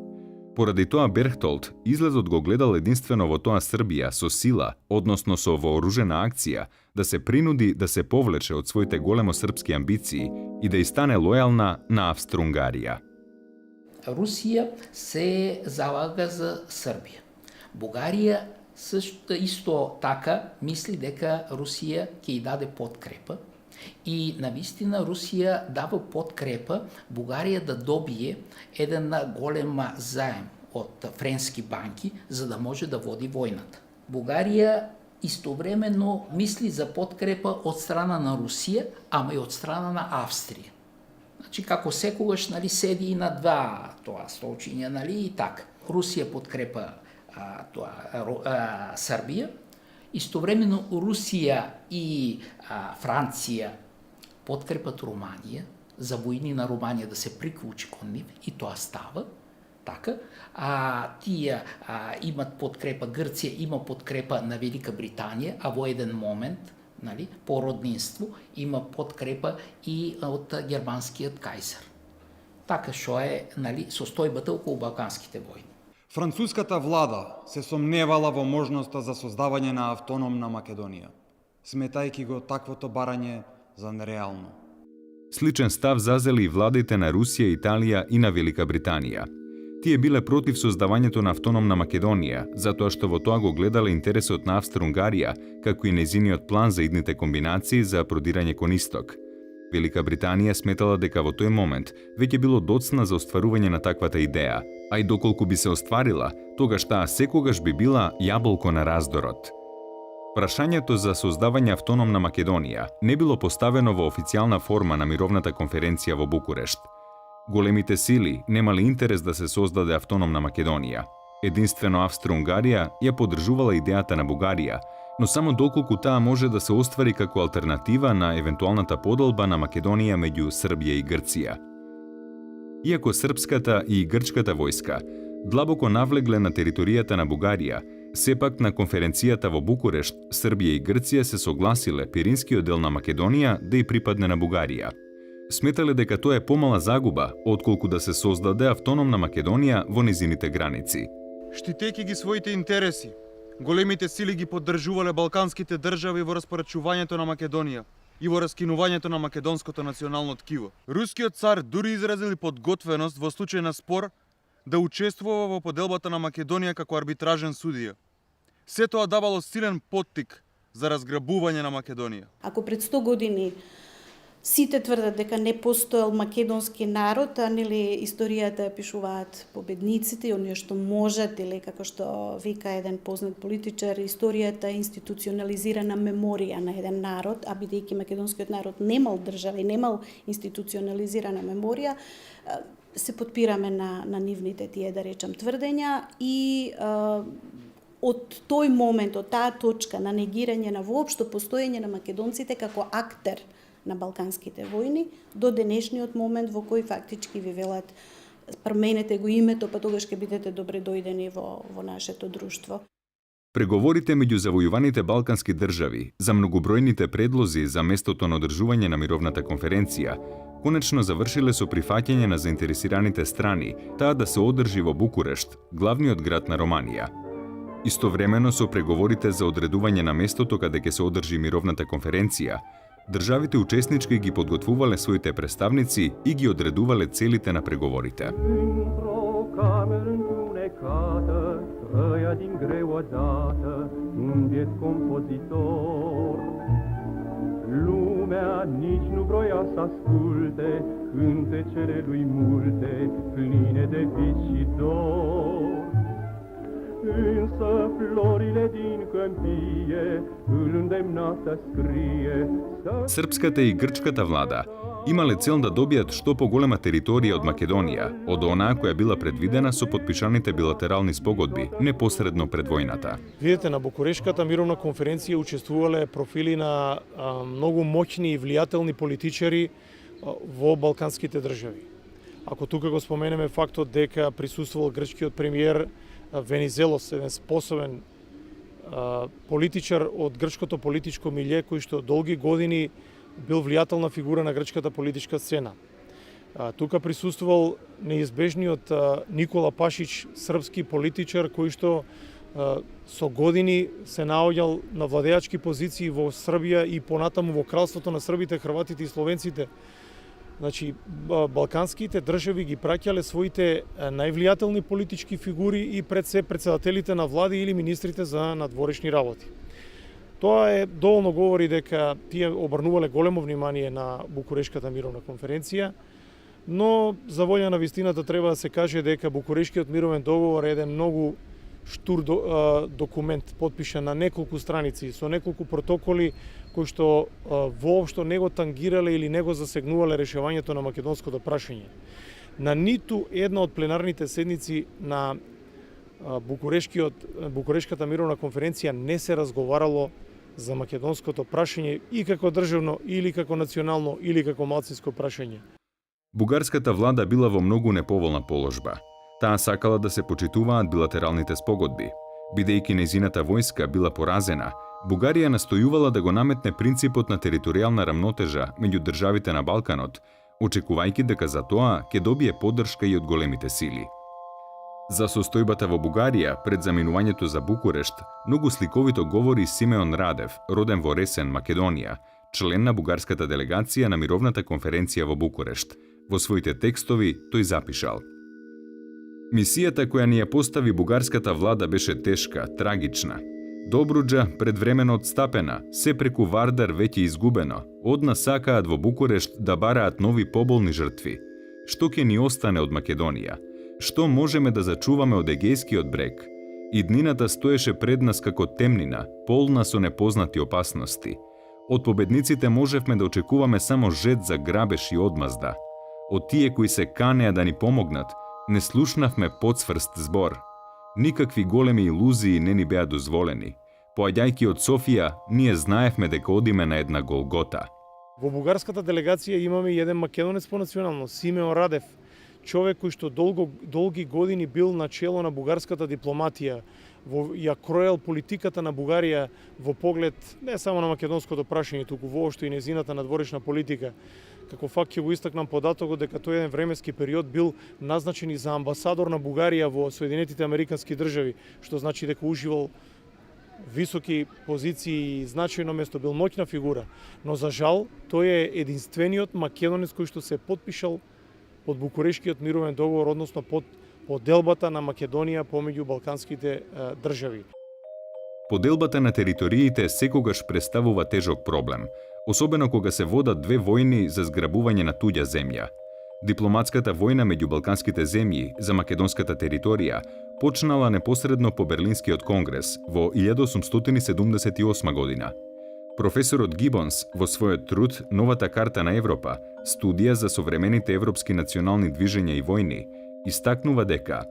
Поради тоа Берхтолд излезот го гледал единствено во тоа Србија со сила, односно со вооружена акција, да се принуди да се повлече од своите големо српски амбиции и да и стане лојална на Австро-Унгарија. Русија се залага за Србија. Бугарија исто така мисли дека Русија ќе ја даде подкрепа И навистина Русија дава подкрепа Бугарија да добие еден голем заем од френски банки за да може да води војната. Бугарија истовремено мисли за подкрепа од страна на Русија, ама и од страна на Австрија. Значи, како секогаш, нали, седи и на два тоа столчиња, нали, и така. Русија подкрепа Србија, истовремено Русија и Франција подкрепат Руманија, за војни на Руманија да се приклучи кон нив, и тоа става. Така, тие имат подкрепа, Грција има подкрепа на Велика Британија, а во еден момент, нали, по роднинство, има подкрепа и од германскиот кајзар. Така што е, нали, состојбата околу Балканските војни. Француската влада се сомневала во можноста за создавање на автономна Македонија, сметајќи го таквото барање за нереално. Сличен став зазели и владите на Русија, Италија и на Велика Британија. Тие биле против создавањето на автономна Македонија, затоа што во тоа го гледале интересот на Австро-Унгарија, како и нејзиниот план за идните комбинации за продирање кон исток. Велика Британија сметала дека во тој момент веќе било доцна за остварување на таквата идеја, а и доколку би се остварила, тогаш таа секогаш би била јаболко на раздорот. Прашањето за создавање автономна Македонија не било поставено во официјална форма на мировната конференција во Букурешт. Големите сили немали интерес да се создаде автономна Македонија. Единствено Австро-Унгарија ја поддржувала идејата на Бугарија, но само доколку таа може да се оствари како алтернатива на евентуалната поделба на Македонија меѓу Србија и Грција. Иако српската и грчката војска длабоко навлегле на територијата на Бугарија, сепак на конференцијата во Букурешт, Србија и Грција се согласиле пиринскиот дел на Македонија да и припадне на Бугарија. Сметале дека тоа е помала загуба, отколку да се создаде автономна Македонија во незините граници. Штитејќи ги своите интереси, големите сили ги поддржувале балканските држави во распорачувањето на Македонија и во раскинувањето на македонското национално ткиво. Рускиот цар дури изразил подготвеност во случај на спор да учествува во поделбата на Македонија како арбитражен судија. Се тоа давало силен поттик за разграбување на Македонија. Ако пред 100 години сите тврдат дека не постоел македонски народ, а нели историјата ја пишуваат победниците, оние што можат, или како што вика еден познат политичар, историјата е институционализирана меморија на еден народ, а бидејќи македонскиот народ немал држава и немал институционализирана меморија, се потпираме на нивните тие, да речам, тврдења и од тој момент, од таа точка на негирање на воопшто постоење на македонците како актер на балканските војни, до денешниот момент во кој фактички ви велат променете го името, па тогаш ќе бидете добре дојдени во нашето друштво. Преговорите меѓу завојуваните балкански држави за многобројните предлози за местото на одржување на мировната конференција конечно завршиле со прифаќање на заинтересираните страни таа да се одржи во Букурешт, главниот град на Романија. Истовремено со преговорите за одредување на местото каде ќе се одржи мировната конференција, државите учеснички ги подготвувале своите представници и ги одредувале целите на преговорите. Lumea nici nu vroia să asculte cântecele lui multe, pline de vis și dor. Însă florile din câmpie îl îndemna să scrie. Српската и грчката влада имале цел да добијат што поголема територија од Македонија, од онаа која била предвидена со подпишаните билатерални спогодби непосредно пред војната. Видете, на Букурешката мировна конференција учествувале профили на многу моќни и влијателни политичари во балканските држави. Ако тука го споменеме фактот дека присуствувал грчкиот премиер Венизелос, еден способен политичар од грчкото политичко милје, кој што долги години бил влијателна фигура на грчката политичка сцена. Тука присуствувал неизбежниот Никола Пашич, српски политичар кој што со години се наоѓал на владеачки позиции во Србија и понатаму во кралството на србите, хрватите и словенците. Значи, балканските држави ги праќале своите највлијателни политички фигури и пред се председателите на влади или министрите за надворешни работи. Тоа доволно говори дека тие обрнувале големо внимание на Букурешката мировна конференција, но за волја на вистината треба да се каже дека Букурешкиот мировен договор е еден многу штур документ, подпишан на неколку страници, со неколку протоколи кои што воопшто не го тангирале или не го засегнувале решавањето на македонското прашање. На ниту една од пленарните седници на Букурешката мировна конференција не се разговарало за македонското прашање и како државно, или како национално, или како малцинско прашање. Бугарската влада била во многу неповолна положба. Таа сакала да се почитуваат билатералните спогодби. Бидејќи нејзината војска била поразена, Бугарија настојувала да го наметне принципот на територијална рамнотежа меѓу државите на Балканот, очекувајќи дека за тоа ќе добие поддршка и од големите сили. За состојбата во Бугарија пред заминувањето за Букурешт, многу сликовито говори Симеон Радев, роден во Ресен, Македонија, член на бугарската делегација на мировната конференција во Букурешт. Во своите текстови тој запишал: Мисијата која ни ја постави бугарската влада беше тешка, трагична. Добруджа предвремено отстапена, се преку Вардар веќе изгубено. Од нас сакаат во Букурешт да бараат нови поболни жртви. Што ќе ни остане од Македонија? Што можеме да зачуваме од Егејскиот брег? Иднината стоеше пред нас како темнина, полна со непознати опасности. Од победниците можевме да очекуваме само жет за грабеж и одмазда. Од тие кои се канеа да ни помогнат, не слушнавме подсврст збор. Никакви големи илузии не ни беа дозволени. Поаѓајќи од Софија, ние знаевме дека одиме на една Голгота. Во бугарската делегација имаме еден македонец по националност, Симеон Радев, човек кој што долги години бил на чело на бугарската дипломатија, ја кроел политиката на Бугарија во поглед не само на македонското прашање, туку воопшто и нејзината надворешна политика. Како факт ќе го истакнам податокот дека тој еден временски период бил назначен и за амбасадор на Бугарија во Соединетите Американски држави, што значи дека уживал високи позиции и значајно место, бил моќна фигура. Но за жал, тој е единствениот македонец кој што се потпишал под Букурешкиот мировен договор, односно под поделбата на Македонија помеѓу балканските држави. Поделбата на териториите секогаш представува тежок проблем, особено кога се водат две војни за зграбување на туѓа земја. Дипломатската војна меѓу балканските земји за македонската територија почнала непосредно по Берлинскиот конгрес во 1878 година. Професорот Гибонс во својот труд Новата карта на Европа, студија за современите европски национални движења и војни, истакнува дека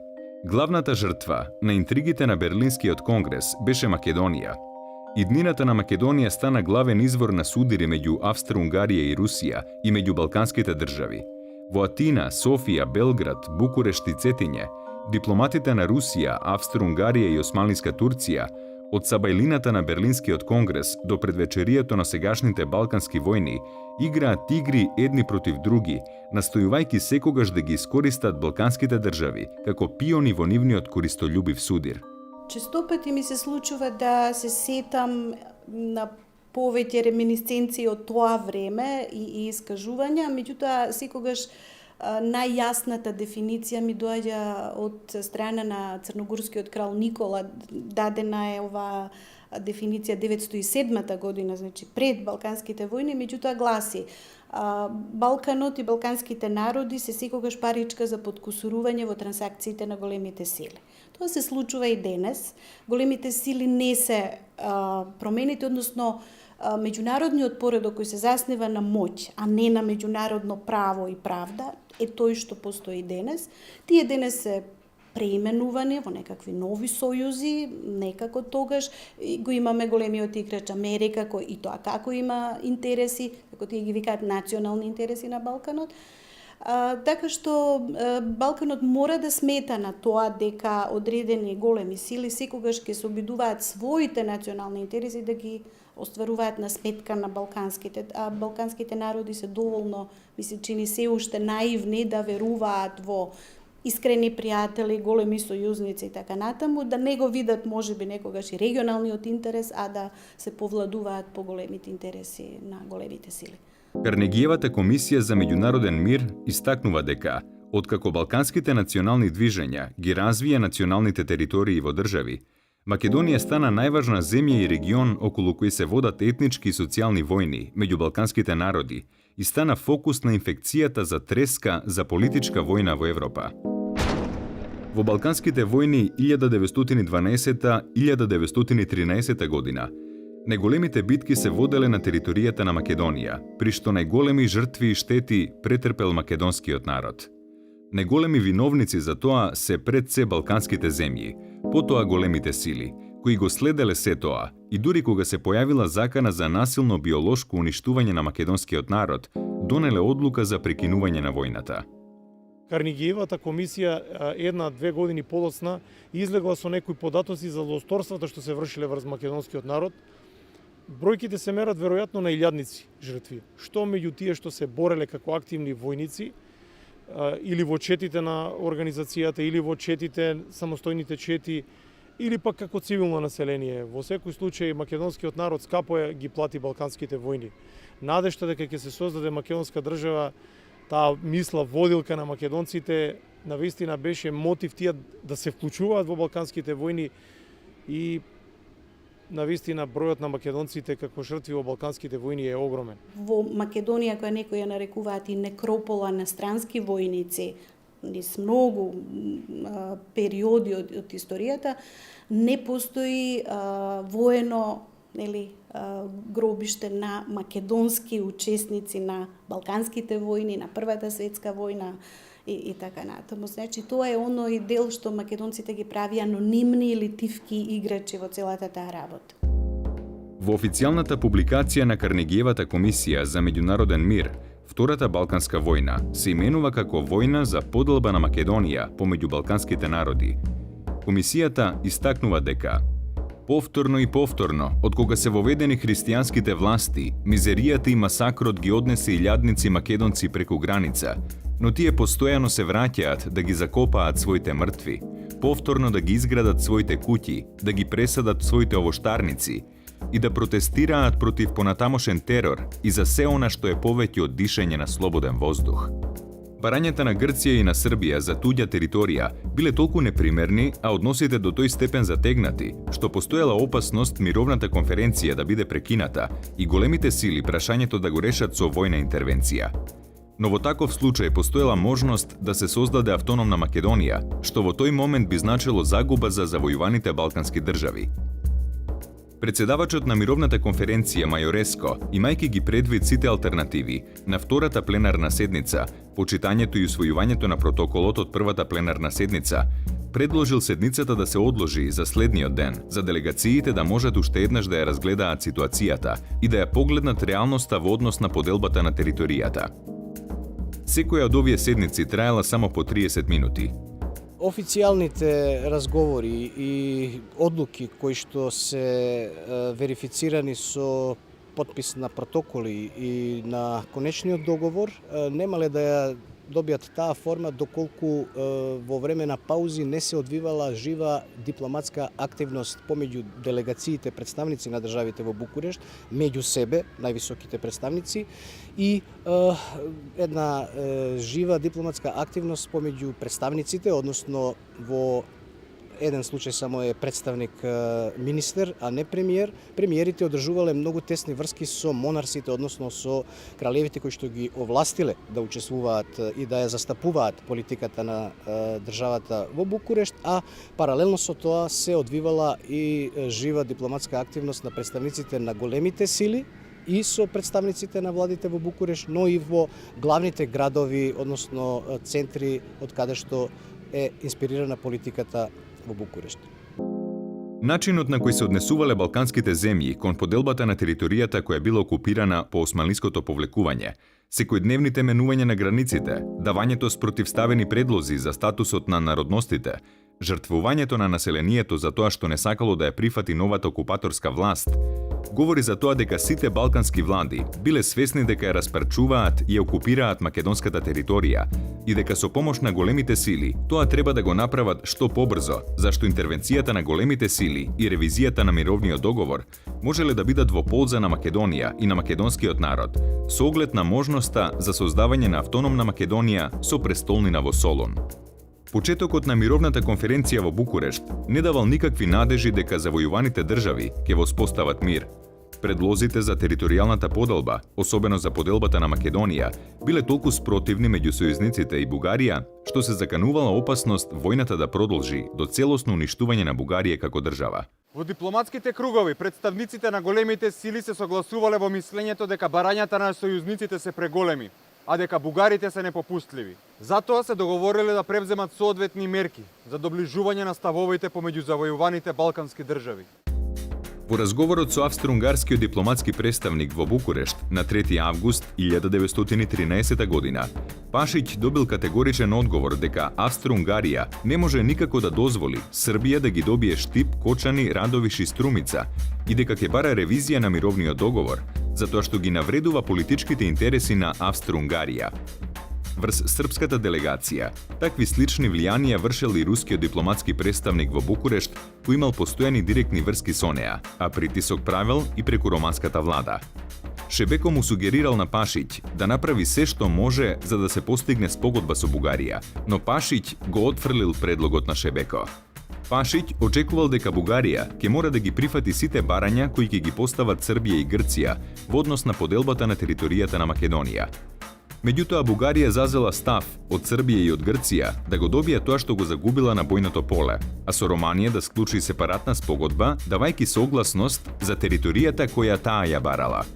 главната жртва на интригите на Берлинскиот конгрес беше Македонија. Иднината на Македонија стана главен извор на судири меѓу Австро-Унгарија и Русија и меѓу балканските држави. Во Атина, Софија, Белград, Букурешт и Цетиње, дипломатите на Русија, Австро-Унгарија и Османлиска Турција од сабајлината на Берлинскиот конгрес до предвечерието на сегашните балкански војни играат игри едни против други, настојувајќи секогаш да ги искористат балканските држави како пиони во нивниот користољубив судир. Често пати ми се случува да се сетам на повеќе реминисценции од тоа време и искажувања, меѓутоа секогаш најјасната дефиниција ми доаѓа од страна на црногорскиот крал Никола. Дадена е ова дефиниција 907 година, значи пред Балканските војни, меѓутоа гласи: Балканот и балканските народи се секогаш паричка за подкусурување во трансакциите на големите сили. Тоа се случува и денес. Големите сили не се промените, односно меѓународниот поредок кој се заснива на моќ, а не на меѓународно право и правда, е тој што постои денес. Тие денес се преименувани во некакви нови сојузи, некако тогаш го имаме големиот играч Америка, кој и тоа како има интереси, како тие ги викаат национални интереси на Балканот. Така што Балканот мора да смета на тоа дека одредени големи сили секогаш ќе се обидуваат своите национални интереси да ги остваруваат на сметка на балканските. А балканските народи се доволно, ми се чини, се уште наивни да веруваат во искрени пријатели, големи сојузници и така натаму, да не го видат можеби некогаш и регионалниот интерес, а да се повладуваат по големите интереси на големите сили. Карнегиевата комисија за меѓународен мир истакнува дека, откако балканските национални движења ги развија националните територии во држави, Македонија стана најважна земја и регион околу кој се водат етнички и социјални војни меѓу балканските народи и стана фокус на инфекцијата за треска за политичка војна во Европа. Во балканските војни 1912-1913 година најголемите битки се воделе на територијата на Македонија, при што најголеми жртви и штети претрпел македонскиот народ. Најголеми виновници за тоа се пред се балканските земји, потоа големите сили, кои го следеле се тоа и дури кога се појавила закана за насилно биолошко уништување на македонскиот народ, донеле одлука за прекинување на војната. Карнегиевата комисија 1-2 години подоцна излегла со некои податоци за злосторствата што се вршиле врз македонскиот народ. Бројките се мерат веројатно на илјадници жртви, што меѓу тие што се бореле како активни војници или во четите на организацијата, или во четите, самостојните чети, или пак како цивилно население. Во секој случај македонскиот народ скапо ги плати балканските војни. Надежта дека ќе се создаде македонска држава, таа мисла водилка на македонците, навистина беше мотив тие да се вклучуваат во балканските војни и навистина бројот на македонците како жртви во балканските војни е огромен. Во Македонија, која некои ја нарекуваат и некропола на странски војници, низ многу периоди од историјата, не постои воено гробиште на македонски учесници на балканските војни, на Првата светска војна и така натаму. Значи, тоа е оној дел што македонците ги прави анонимни или тивки играчи во целата таа работа. Во официјалната публикација на Карнегиевата комисија за меѓународен мир, Втората Балканска војна се именува како војна за поделба на Македонија помеѓу балканските народи. Комисијата истакнува дека повторно и повторно, од кога се воведени христијанските власти, мизеријата и масакрот ги однесе илјадници македонци преку граница, но тие постојано се враќаат да ги закопаат своите мртви, повторно да ги изградат своите куќи, да ги пресадат своите овоштарници и да протестираат против понатамошен терор и за се она што е повеќе од дишење на слободен воздух. Барањата на Грција и на Србија за туѓа територија биле толку непримерни, а односите до тој степен затегнати, што постоела опасност мировната конференција да биде прекината и големите сили прашањето да го решат со војна интервенција. Но во таков случај постоела можност да се создаде автономна Македонија, што во тој момент би значило загуба за завојуваните балкански држави. Председавачот на мировната конференција Мајореско, имајќи ги предвид сите алтернативи на втората пленарна седница, почитањето и усвојувањето на протоколот од првата пленарна седница, предложил седницата да се одложи за следниот ден, за делегациите да можат уште еднаш да ја разгледаат ситуацијата и да ја погледнат реалноста во однос на поделбата на територијата. Секоја од овие седници траела само по 30 минути. Официјалните разговори и одлуки кои што се верифицирани со потпис на протоколи и на конечниот договор немале да ја добијат таа форма доколку во време на паузи не се одвивала жива дипломатска активност помеѓу делегациите представници на државите во Букурешт, меѓу себе, највисоките представници, и една жива дипломатска активност помеѓу представниците, односно во еден случај само е представник министер, а не премиер. Премиерите одржувале многу тесни врски со монарсите, односно со кралевите кои што ги овластиле да учествуваат и да ја застапуваат политиката на државата во Букурешт, а паралелно со тоа се одвивала и жива дипломатска активност на представниците на големите сили и со представниците на владите во Букурешт, но и во главните градови, односно центри од каде што е инспирирана политиката во Букурешт. Начинот на кој се однесувале балканските земји кон поделбата на територијата која била окупирана по османлиското повлекување, секојдневните менувања на границите, давањето спротивставени предлози за статусот на народностите, жртвувањето на населението за тоа што не сакало да ја прифати новата окупаторска власт, говори за тоа дека сите балкански влади биле свесни дека ја распарчуваат и ја окупираат македонската територија и дека со помош на големите сили тоа треба да го направат што побрзо, зашто интервенцијата на големите сили и ревизијата на мировниот договор можеле да бидат во полза на Македонија и на македонскиот народ, со оглед на можноста за создавање на автономна Македонија со престолнина во Солун. Почетокот на мировната конференција во Букурешт не давал никакви надежи дека завојуваните држави ќе воспостават мир. Предлозите за територијалната поделба, особено за поделбата на Македонија, биле толку спротивни меѓу сојузниците и Бугарија, што се заканувала опасност војната да продолжи до целосно уништување на Бугарија како држава. Во дипломатските кругови, представниците на големите сили се согласувале во мислењето дека барањата на сојузниците се преголеми, а дека бугарите се непопустливи. Затоа се договориле да превземат соодветни мерки за доближување на ставовите помеѓу завојуваните балкански држави. Во разговорот со австро-унгарскиот дипломатски представник во Букурешт на 3 август 1913 година, Пашиќ добил категоричен одговор дека Австро-Унгарија не може никако да дозволи Србија да ги добие Штип, Кочани, Радовиш и Струмица и дека ќе бара ревизија на мировниот договор, затоа што ги навредува политичките интереси на Австро-Унгарија. Врз српската делегација, такви слични влијанија вршел и рускиот дипломатски представник во Букурешт, кој имал постојани директни врски со неа, а притисок правел и преку романската влада. Шебеко му сугерирал на Пашиќ да направи се што може за да се постигне спогодба со Бугарија, но Пашиќ го отфрлил предлогот на Шебеко. Пашиќ очекувал дека Бугарија ќе мора да ги прифати сите барања кои ќе ги постават Србија и Грција во однос на поделбата на територијата на Македонија. Меѓутоа, Бугарија зазела став од Србија и од Грција да го добија тоа што го загубила на бојното поле, а со Романија да склучи сепаратна спогодба, давајќи согласност за територијата која таа ја барала.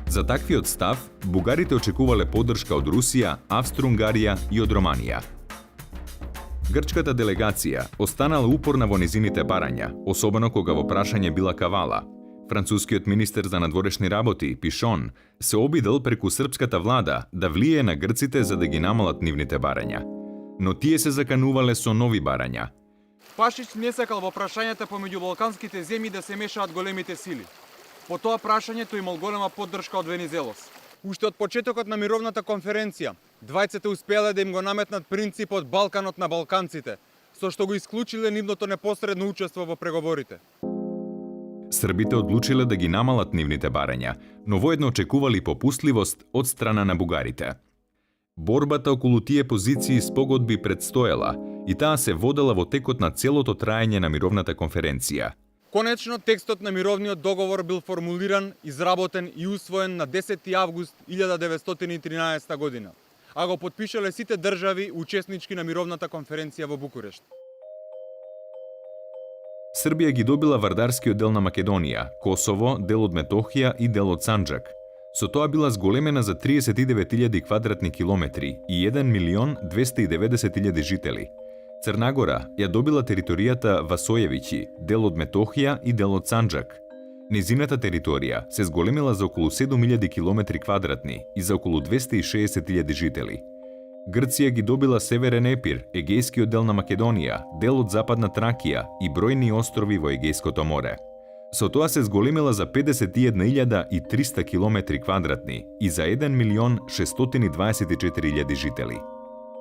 За таквиот став, бугарите очекувале поддршка од Русија, Австро-Унгарија и од Романија. Грчката делегација останала упорна во незините барања, особено кога во прашање била Кавала. Францускиот министер за надворешни работи, Пишон, се обидел преку српската влада да влие на грците за да ги намалат нивните барања. Но тие се заканувале со нови барања. Пашиќ не сакал во прашањата помеѓу балканските земји да се мешаат големите сили. По тоа прашањето имал голема поддршка од Венизелос. Уште од почетокот на мировната конференција, двајците успеале да им го наметнат принципот Балканот на балканците, со што го исклучиле нивното непосредно учество во преговорите. Србите одлучиле да ги намалат нивните барања, но воедно очекували попустливост од страна на бугарите. Борбата околу тие позиции спогодби предстоела и таа се водела во текот на целото траење на мировната конференција. Конечно, текстот на мировниот договор бил формулиран, изработен и усвоен на 10 август 1913 година, а го потпишале сите држави учеснички на мировната конференција во Букурешт. Србија ги добила вардарскиот дел на Македонија, Косово, дел од Метохија и дел од Санџак. Со тоа била зголемена за 39.000 квадратни километри и 1.290.000 жители. Црнагора ја добила територијата Васојевиќи, дел од Метохија и дел од Санџак. Незината територија се зголемила за околу 7.000 километри квадратни и за околу 260.000 жители. Грција ги добила Северен Епир, егејскиот дел на Македонија, дел од Западна Тракија и бројни острови во Егејското море. Со тоа се зголемила за 51.300 километри квадратни и за 1.624.000 жители.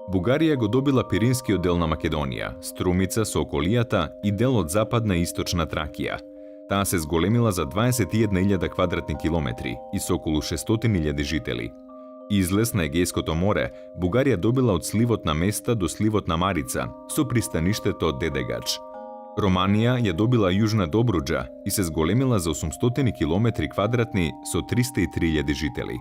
Бугарија го добила Пиринскиот дел на Македонија, Струмица со околијата и дел од Западна и Источна Тракија. Таа се зголемила за 21.000 квадратни километри и со околу 600.000 жители. Излез на Егејското море, Бугарија добила од сливот на Места до сливот на Марица, со пристаништето Дедегач. Романија ја добила Јужна Добруџа и се зголемила за 800 километри квадратни со 303.000 жители.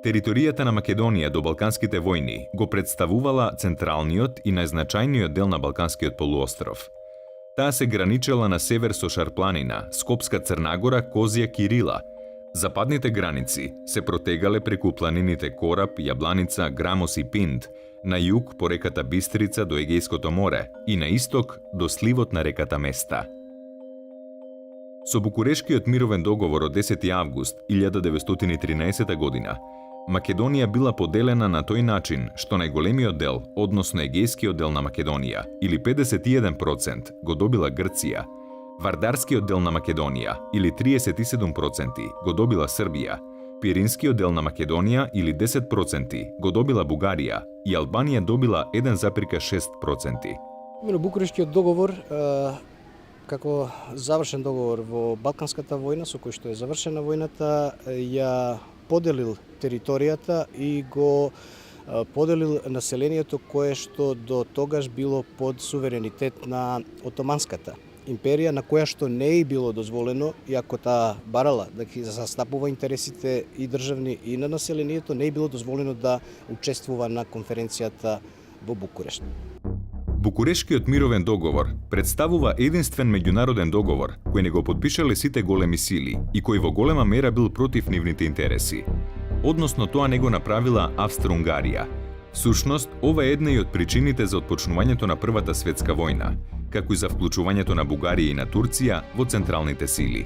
Територијата на Македонија до Балканските војни го представувала централниот и најзначајниот дел на Балканскиот полуостров. Таа се граничела на север со Шарпланина, Скопска Црнагора, Козија, Кирила. Западните граници се протегале преку планините Кораб, Јабланица, Грамос и Пинд, на југ по реката Бистрица до Егејското море и на исток до сливот на реката Места. Со Букурешкиот мировен договор од 10 август 1913 година, Македонија била поделена на тој начин што најголемиот дел, односно егејскиот дел на Македонија, или 51%, го добила Грција, вардарскиот дел на Македонија, или 37%, го добила Србија, Пиринскиот дел на Македонија, или 10%, го добила Бугарија и Албанија добила 1,6%. Букурешкиот договор како завршен договор во Балканската војна, со кој што е завршена војната, ја поделил територијата и го поделил населението кое што до тогаш било под суверенитет на Отоманската империја, на која што не е било дозволено, иако таа барала да ги застапува интересите и државни и на населението, не е било дозволено да учествува на конференцијата во Букурешт. Букурешкиот мировен договор представува единствен меѓународен договор кој не го подпишале сите големи сили и кој во голема мера бил против нивните интереси. Односно тоа не го направила Австро-Унгарија. Всушност, ова е една и од причините за отпочнувањето на Првата светска војна, како и за вклучувањето на Бугарија и на Турција во централните сили.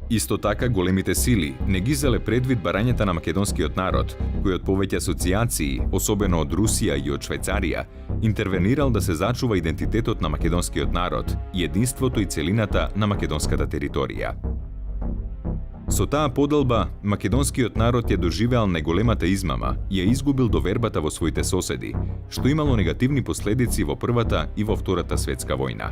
Исто така, големите сили не ги зале предвид барањата на македонскиот народ, кој од повеќе асоциации, особено од Русија и од Швајцарија, интервенирал да се зачува идентитетот на македонскиот народ и единството и целината на македонската територија. Со таа поделба, македонскиот народ ја доживеал најголемата измама и ја изгубил довербата во своите соседи, што имало негативни последици во Првата и во Втората светска војна.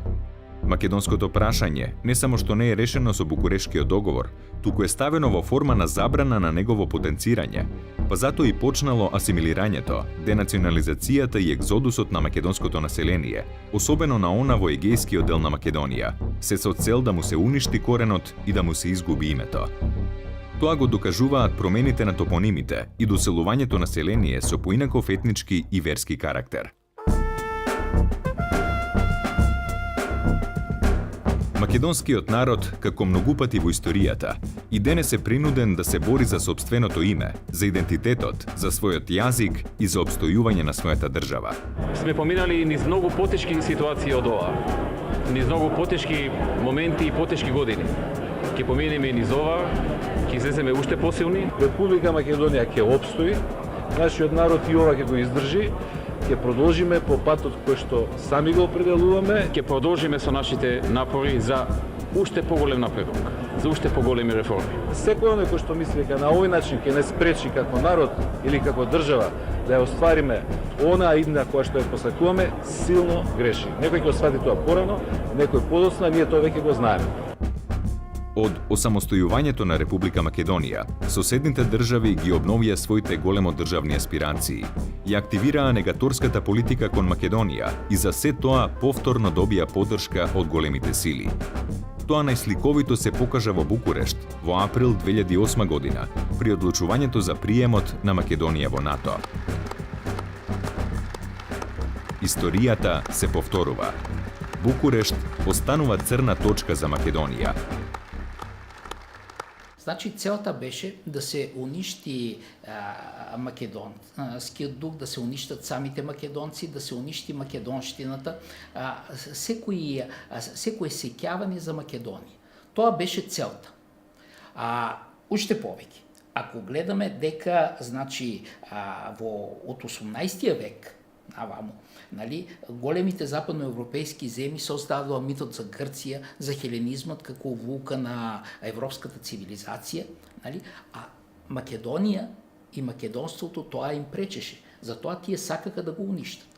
Македонското прашање не само што не е решено со Букурешкиот договор, туку е ставено во форма на забрана на негово потенцирање, па затоа и почнало асимилирањето, денационализацијата и екзодусот на македонското население, особено на она во егејскиот дел на Македонија, се со цел да му се уништи коренот и да му се изгуби името. Тоа го докажуваат промените на топонимите и доселувањето население со поинаков етнички и верски карактер. Македонскиот народ, како многу пати во историјата, и денес е принуден да се бори за сопственото име, за идентитетот, за својот јазик и за обстојување на својата држава. Сме поминали низ многу потешки ситуации од ова, низ многу потешки моменти и потешки години. Ќе поминеме и низ ова, ќе излеземе уште посилни. Република Македонија ќе опстои, нашиот народ и ова ќе го издржи. Ќе продолжиме по патот кој што сами го определуваме. Ќе продолжиме со нашите напори за уште поголем напредок, за уште поголеми реформи. Секој оној кој што мисли дека на овој начин ќе не спречи како народ или како држава да ја оствариме онаа идна која што ја посакуваме, силно греши. Некој ќе освати тоа порано, некој подоцна, ние тоа веќе го знаеме. Од осамостојувањето на Република Македонија, соседните држави ги обновија своите големодржавни аспирации и активираа негаторската политика кон Македонија и за се тоа повторно добија поддршка од големите сили. Тоа најсликовито се покажа во Букурешт во април 2008 година при одлучувањето за приемот на Македонија во НАТО. Историјата се повторува. Букурешт останува црна точка за Македонија. Значи, целта беше да се уништи македонскиот дух, да се уништат самите македонци, да се уништи македонштината, секој сеќавање за Македонија. Тоа беше целта. Уште повеќе. Ако гледаме дека, значи, од 18 век наваму, нали, големите западноевропейски земји создадоа митот за Грција, за хеленизмот како вулка на европската цивилизација, нали, а Македонија и македонството тоа им пречеше. Затоа тие сакаха да го уништат.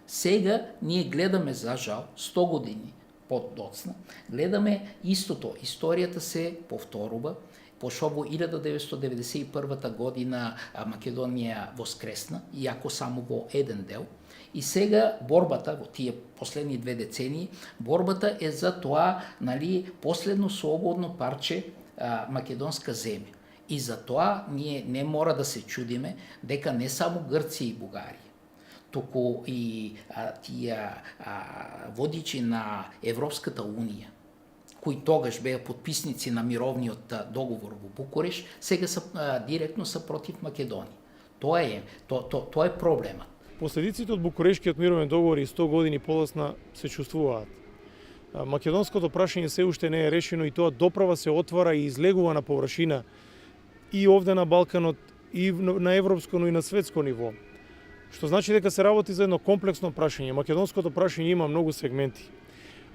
Сега ние гледаме, за жал, 100 години подоцна, гледаме истото. Историјата се повторува, пошто во 1991 година Македонија воскресна, иако само во еден дел. И сега борбата, во тие последни 2 децении, борбата е за тоа, нали, последно слободно парче македонска земја. И за тоа ние не мора да се чудиме дека не само Грција и Бугарија, туку и тие водичи на Европската унија, кои тогаш беа подписници на мировниот договор во Букуреш, сега директно са против Македонија. Тоа е проблемот. Последиците од Букурешкиот мировен договор и 100 години подоцна се чувствуваат. Македонското прашање се уште не е решено и тоа доправа се отвара и излегува на површина и овде на Балканот, и на европско, но и на светско ниво. Што значи дека се работи за едно комплексно прашање. Македонското прашање има многу сегменти.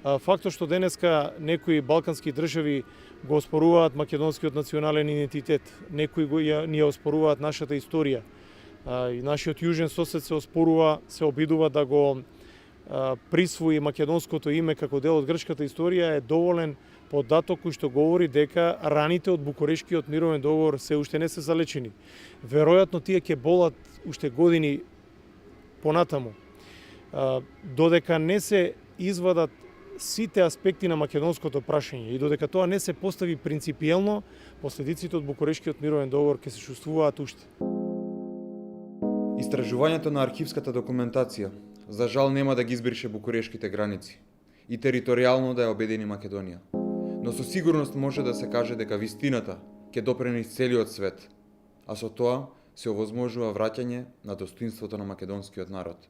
Фактот што денеска некои балкански држави го оспоруваат македонскиот национален идентитет, некои ни ја оспоруваат нашата историја, и нашиот јужен сосед се обидува да го присвои македонското име како дел од грчката историја, е доволен податок кој што говори дека раните од Букурешкиот мировен договор се уште не се залечени. Веројатно тие ќе болат уште години понатаму. Додека не се извадат сите аспекти на македонското прашање и додека тоа не се постави принципиелно, последиците од Букурешкиот мировен договор ќе се чувствуваат уште. Истражувањето на архивската документација за жал нема да ги избрише букурешките граници и територијално да ја обедини Македонија. Но со сигурност може да се каже дека вистината ќе допре низ целиот свет, а со тоа се овозможува враќање на достоинството на македонскиот народ.